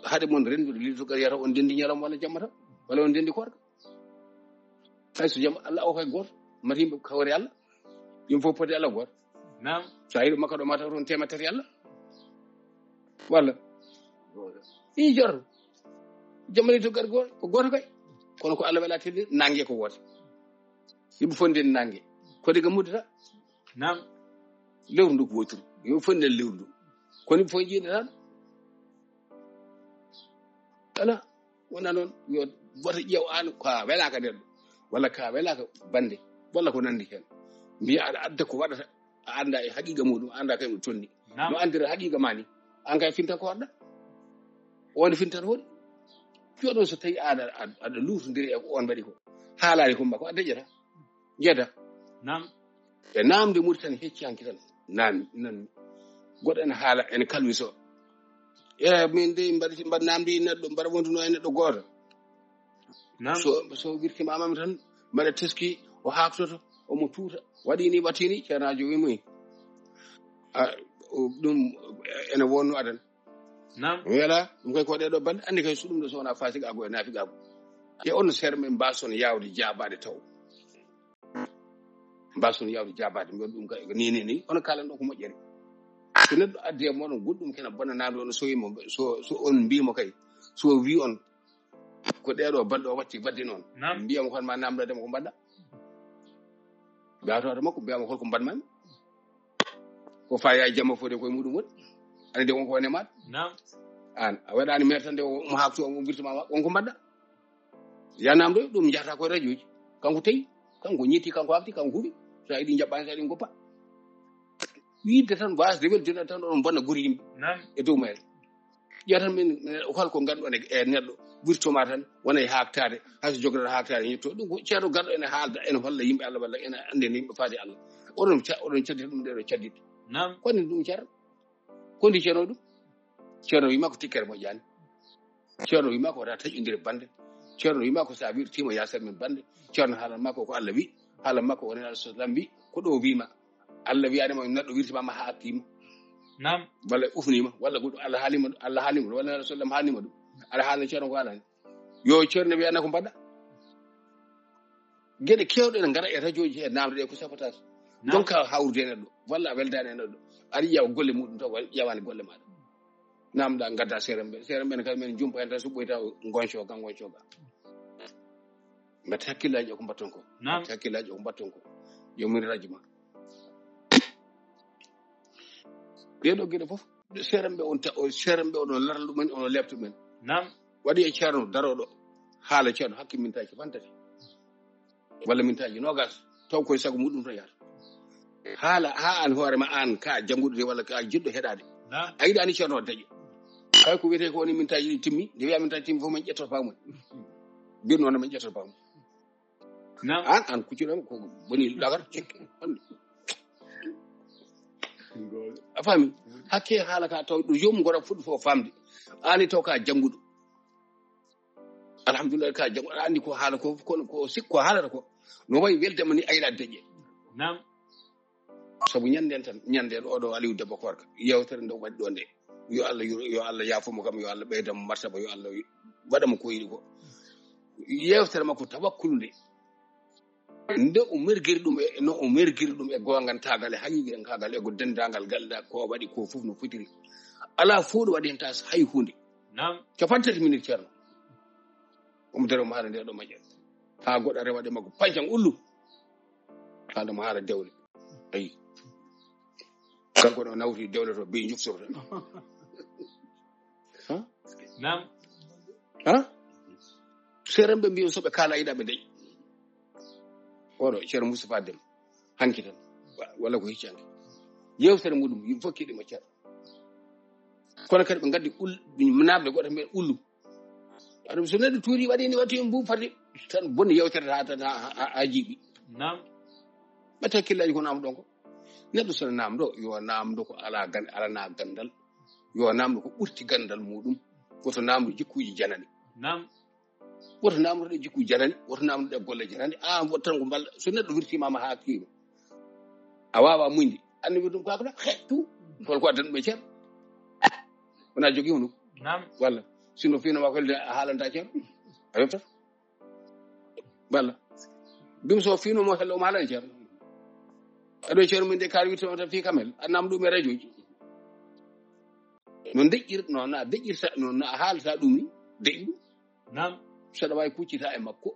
haade mon rendude leylatul qadri yata on dendi ñalam walla jammata walla on dendi korka hay so jamma Allah o koye goto mata yimɓe kawre Allah yimɓe fof poti Allah goto so a yiɗo makka ɗo mata toon tema tati Allah walla i jor jammani to gar goto ko goto kay kono ko Allah wela teddi nangue ko woto yimɓe fof nden nangue kodi ga muddata lewru ndu ko woturu yimɓe fof nden lewru ndu kono yimɓe fof jiiɗa tan ala wona noon yo woto ƴeew an ka welaka nder ɗo walla ka welaka bande walla ko nandi hen mbiya aɗa adda ko waɗata a anda e haqiqa muɗum a anda kay ɗum tonni no andira haqiqa ma ni an kay fintan ko waɗɗa wonde fintan hoɗi joɗon so tawi aɗa luutodiri e ko on waɗi ko haalare kumba ko adejata jeda nam e namde murtani hecci hanki tan nan goɗɗo ene haala ene kalwiso min de mbaɗ namdi neɗɗo mbaɗa wonduno e neɗɗo gooto nam so wirtimamami tan mbaɗa teski o haktoto omo tuuta waɗini ɓatini ceernajo wimoyi ɗum ene wonno adan nam wela ɗum koy ko ɗeɗo balɗe andi kay so ɗum ɗo sowona fasigago e naafigago e onno seeɗa men mbason yawde jabade taw mbason yawde jabade mbiɗon ɗum kay ni ono kalan ɗo ko moƴƴere so neɗɗo addi e moɗon goɗɗum kena bonnanade on soyimo so on mbimo kay so wi on ko ɗeɗo balɗe o watti baddi noon mbiyamo kon ma namdadema ko mbaɗɗa gatoɗo makko mbiyama holko mbaɗmami ko faya jamma fode koye muɗum woni ande wonko wone maɗa an a waɗani maire tan de mo hakto mo wirtama wonko mbaɗɗa ya namdo ɗum jahata koye radio ji kanko tawi kanko ñitti kanko hafti kanko huuɓi sa yiɗi jaɓɓani sa yiɗi goppa wiide tan wasde weldira tan ɗon bonna guri yimɓe e dow mayre ƴeya tan min holko ganduɗon e neɗɗo wirtoma tan wona e haktade hayso jogoɗa haktade ñetto ɗum ko ceerno garɗo ene haalda ene holla yimɓe Allah walla ene ande yimɓe faade Allah oɗon caddita ɗum ɗeɗo cadditde koni ɗum ceerno kondi ceerno ɗum ceerno wima ko tikkere moƴƴani ceerno wima ko wata taƴodire bande ceerno wima ko sa wirtima yasar min bande ceerno haalan makko ko Allah wi haalan makko woni Allah sallam wi ko ɗo wima Allah wiyanima neɗɗo wirtimama ha hakkima walla ufnima walla goɗɗo Allah haalima ɗum walla Allah sallam haalnima ɗum aɗa haalna ceerno ko haalani yo ceerno wiyana ko mbaɗɗa gueɗe kewɗe ne gara e radio ji he namde ɗe ko sabotage donc hawrude e neɗɗo walla a weldani e neɗɗo aɗa ƴeewa golle muɗum taw ƴewani golle maɗa namda gadda seremɓe ne kadi men jumpa hen tan so ɓoyta goncoga mbatte hakkillaji o ko mbatton ko mbatte hakkillaji o ko mbatton ko yomin radio ma ɗeɗo gueɗe fof seremɓe oɗon laral ɗumen ono lebto men waɗi e ceerno daroɗo haala ceerno hakke mintaji fantati walla mintaji nogas taw koye sago muɗum tan yahata haala ha an hoorema an ka jannguɗo de walla ka jiɗɗo heɗade a yiɗani ceerno o daƴe kay ko wiyete ko woni mintaji ɗi timmi nde wiya mintaji timmi fof men ƴettoto pamumen birno no men ƴettoto pamumen an kucciɗoma ko woni ɗagar cekke a faami hakke haala ka taw ɗo jomum goɗa fuɗɗo fof famde ani taw ka jannguɗo alhamdulillah ka jannguɗo aɗa andi ko haala ko ko sikko haalata ko no wayi weldema ni ayiɗa deƴƴe sabu ñanden oɗo Aliou Debbo Korka yewtere nde waɗi ɗo nde yo Allah yaafumo kam yo Allah ɓeydamo martaba yo Allah waɗamo ko yiɗi ko yewtere makko tawakkulu nde nde o mergiri ɗum e gongantagal e haqiqi kagal e go dendagal galɗa ko waɗi ko fof no fotiri ala fo ɗo waɗi hen tas hay hunde capantati minute ceerno omo daremo haala nde ɗo majjere ha goɗɗo rewaɗe makko pancan ullu haaldemo haala dewle ayi kanko ɗo nawti dewle to bi juftorta seremɓe mbiyo soɓe kaala yiɗaɓe dañi oɗo ceerno Moustapha Dem hanki tan walla ko hicci hanki yewtere muɗum yim fof kiɗima ceerno kono kadi ɓe gaddi namde goɗɗo men ullu aɗum so neɗɗo tuuri waɗini watti mbu fati tan bonni yewtere ha tan ha jiiɓi ɓette hakkillaji ko namdo ɗon ko neɗɗo sono namdo yo namdo ko alana gandal yo namdo ko ɓurti gandal muɗum woto namdo jikkuji janani woto namdoɗe jikkuji janani woto namdoɗe golle janani an woto tan ko mballa so neɗɗo wirtimama ha hakkima a wawa muñde andi wi ɗum kakoɗa tu holko addan ɗum e ceerno wona jogimo ɗum walla sino finoma ko helde a haalanta ceerno a yeftat walla ɗum so finoma helle omo haalani ceerno aɗo ceerno min de kaari wirtoma tan fi kamel annama ɗum e radio ji no deƴƴirta no a haalata ɗum ni deƴƴi ɗum saɗa wawi kuccita e makko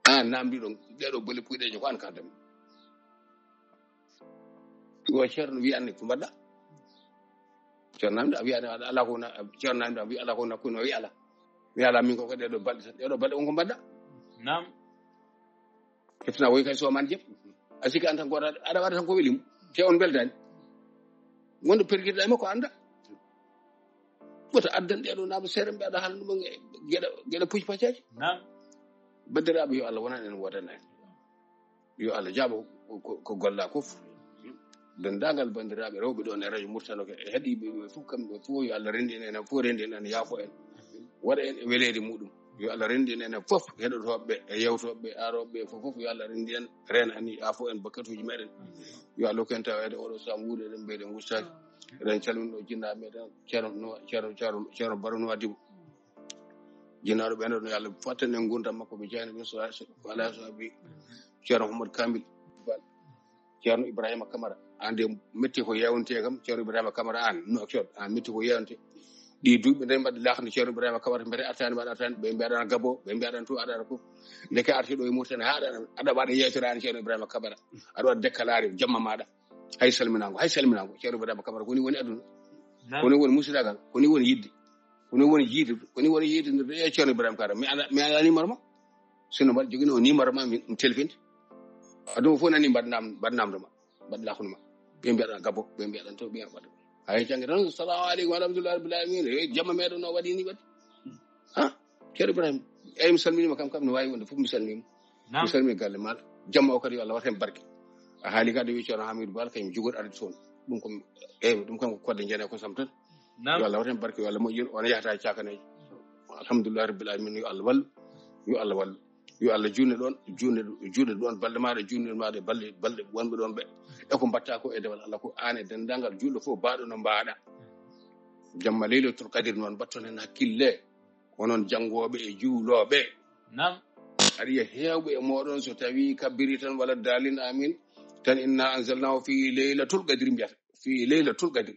an namdi ɗon ɗeɗo bolle puyɗeje ko an kaldami yo ceerno wi anne ko mbaɗɗa ceerno namdi a wiyani ala ko ceerno namdi a wi ala ko nakkuno wi ala mi ala min ko ɗeɗo balɗe tan ɗeɗo balɗe wonko mbaɗɗa heftana woyi kay somani jeeb a sikki an tan goto aɗa waɗa tan ko welimo te on beldani wonde perguirɗa e makko anda woto addan ɗeɗo namdo seeɗa mbiyaɗa haalna ɗumen geɗe pucci paccaji bandiraɓe yo Allah wonan en wodana en yo Allah jaɓo ko golla kof dendagal bandiraɓe rewɓe ɗon e radio Mauritanie ko e heeɗiɓe fof kamɓe fof yo Allah rendi en fof rendi en yaafo en waɗa en e weleede muɗum yo Allah rendi en fof heɗotoɓe e yewtoɓe aroɓe fof yo Allah rendi en rena ani yaafo en bakkatuji meɗen yo Allah ken tawede oɗo sam wuude eɗen mbeyɗe gustaki eɗen calmino jinnaɓe meɗen ceerno Baro Nouadhibou jinnaɗo ɓen ɗon yo Allah fatten en gurdam makko ɓe jani ɓe so ala so abi ceerno Mouhamadou Kambil ceerno Ibrahima Camara ande metti ko yewnte kam ceerno Ibrahima Camara an no cod an metti ko yewnte ɗi duuɓe nde mbaɗi lakde ceerno Ibrahima Camara mbete artani mbaɗa artani ɓe mbiyaɗan Gabo ɓe mbiyaɗan to aɗa fof ndeke artiɗo e Mauritanie ha aɗa waɗa yeytorani ceerno Ibrahima Camara aɗa waɗa déclaré jamma maɗa hay salminago ceerno Ibrahima Camara koni woni aduna koni woni musidagal koni woni yidde koni woni jiide koni woni yiide e ceerno Ibrahima Camara mi ala numéro ma sino mbaɗa jogino o numéro ma mi telfinde aduma fof nani mbaɗnamdo ma mbaɗ lakuno ma ɓe mbiyaɗan Gabo ɓe mbiyaɗan to ɓe mbaɗa hay jange tan salamu aleykum wa rahmatullahi rabbil alamin e jamma meɗen no waɗi ni wadde ha ceerno Ibrahima eyyi mi salminima kam no wawi wonde fof mi salminima mi salmini galle maɗa jamma o kadi yo Allah wat hen barke a haali kadi wi ceerno Hamidou Bal kañum jogori arde toon ɗum ko eyyi ɗum kam ko kodde jeene ko sam tan yo Allah wat hen barke yo Allah moƴƴin on yahata e cakaneji alhamdulillahi rabbil alamin yo Allah wallu yo Allah juune ɗon balɗe maɗa juune maɗa balɗe wonɓe ɗon ɓe eko mbatta ko e dewal Allah ko an e dendagal julɗo fof baɗo no mbaɗa jamma Laylatul Qadr noon batton hen hakkille onon jangoɓe e juuloɓe aɗa yiya hewɓe e moɗon so tawi kabbiri tan walla dalin amin tan inna anzalnahu fi Laylatul Qadr mbiyata fi Laylatul Qadr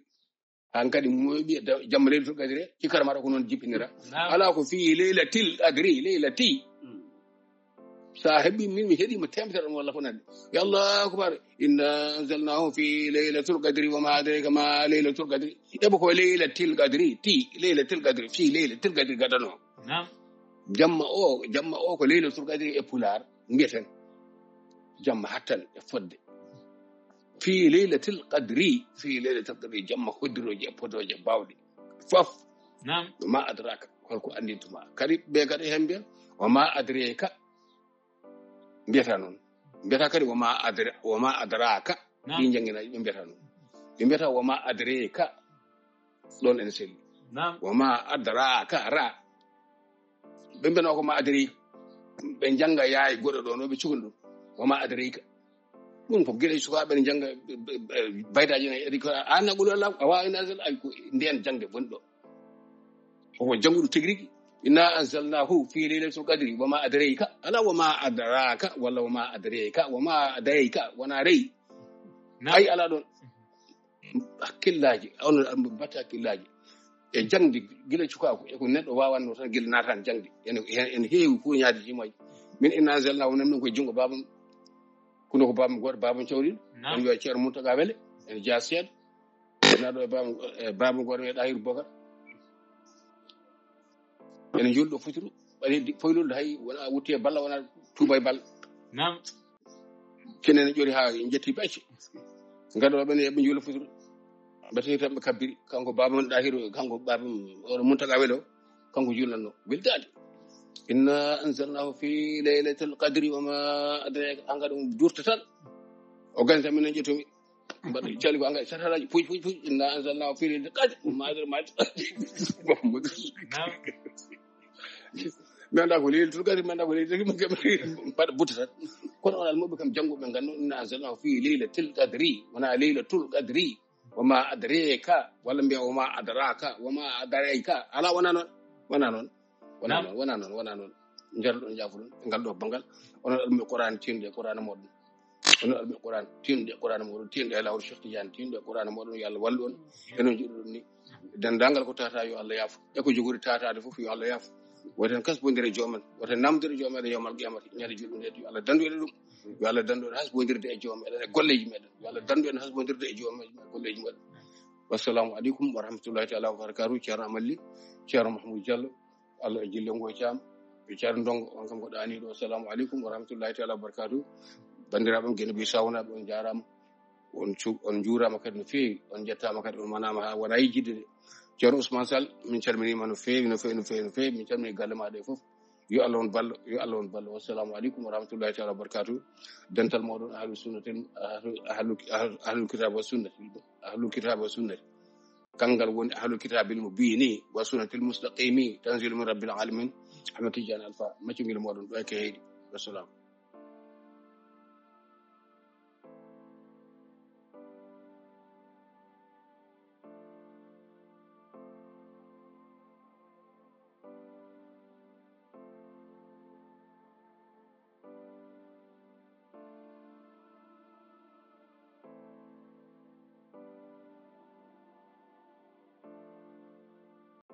han kadi moƴƴi jamma Laylatul Qadr hikara maɗa ko noon jippinira ala ko fi Laylatil Qadri laylati sa heɓi min mi heeɗima temtere ɗon walla fonande ya Allah akbar inna anzalnahu fi Laylatul Qadri wa ma adraka ma Laylatul Qadri eɓo ko Laylatil Qadri Laylatil Qadri fi Laylatil Qadri gadano jamma o ko Laylatul Qadri e pular mbiyeten jamma hattan e fodde fi Laylatil Qadri jamma hoddiroji e podoje bawɗi fof ma adraka holko andintuma kadi ɓe kadi hen mbiya wa ma adraka mbiyata noon mbiyata kadi woma adraka ɗi jangguinaji ɓe mbiyata noon ɓe mbiyata woma adreka ɗon ene selli woma adraka ra ɓe mbiyano ko ma adreka ɓe jangga yaay goɗo ɗo no ɓe cukuni ɗum woma adreka ɗum ko gueɗe sukaɓe ne jangga baydaji ne edi ko an naqulollah a wawi nasel ay ko nden jangde woni ɗo koko jangguɗo tigui inna anzalnahu fi Laylatul Qadri wa ma adraka ala wa ma adraka walla wa ma adraka wa ma adraka wana rey ay ala ɗon hakkillaji on batta hakkillaji e jangde gila cukako eko neɗɗo wawanno tan gila natani jangde en heewi fof ñaade jimaji min inna anzalnahu nan ɗum koye jungo babam kuno ko babam goto babam cawriɗo on wiya ceerno Mountaga Wele ene jaa seeɗa naɗo e babam goto wiya Ɗahiru Bocar ene julɗo foturu ɓaɗi foylulde hay wona wutte balla wona tuuba e balla kenene ƴori ha jetti bacce gaɗo ɓen eɓe juula foturu mbete tan ɓe kabbiri kanko babam Ɗahiru kanko babam oɗo Mountaga Wele o kanko julnanno weldade inna anzalnahu fi Laylatil Qadri wa ma adraka anga ɗum durta tan o gani tan minen ƴettomi mbaɗa cali ko anga sataraji puy inna anzalnahu fi Laylatil Qadri wa ma adraka mi anda ko Laylatul Qadri mi anda ko Laylatul Qadri mbaɗa buta tan kono on almoɓe kam janggoɓe gandu inna anzalnahu fi Laylatil Qadri wona Laylatul Qadri wa ma adraka walla mbiya wa ma adraka wa ma adraka ala wona noon jarɗon jafuɗon e ngal ɗo bangal onon almuɓe Qur'an tinɗe Qur'an moɗon onon almuɓe Qur'an tinɗe Qur'an moɗon tinɗe e lawol Cheikh Tidiane tinɗe Qur'an moɗon yo Allah wallu on enon jiɗɗon ni dendagal ko tata yo Allah yaafo e ko jogori tatade fof yo Allah yaafo woten kasbodire joomen woten namdire joomen e yawmal qiyamati ñande julɗum nde yo Allah dandu en ɗum yo Allah dandu en hasbodirde e joom meɗen e golleji meɗen yo Allah dandu en hasbodirde e joom meɗen golleji meɗen wassalamu aleykum wa rahmatullahi ta'ala wa barakatuh ceerno Amalli ceerno Mahmoudou Diallo Allah e jille ngo caam e ceerno Ndongo on kam ko ɗaniɗo assalamu aleykum wa rahmatullahi ta'ala wa barakatuh bandiraɓe gene bi sawnaɓe on jarama on juurama kadi no feewi on jettama kadi on manama ha wona yijidde de ceerno Ousmane Sall min calminima no feewi min calmini galle maɗa e foof yo Allah on ballo wassalamu alaikum wa rahmatullahi ta'ala wa barakatuh dental modon ahlus sunnatin ahlul kitab wa sunnati kangal woni ahlul kitabil mubini wa sunnatil mustaqimi tanzilu min rabbil alamin ahmad tijan alfa macungil modon do kay wassalam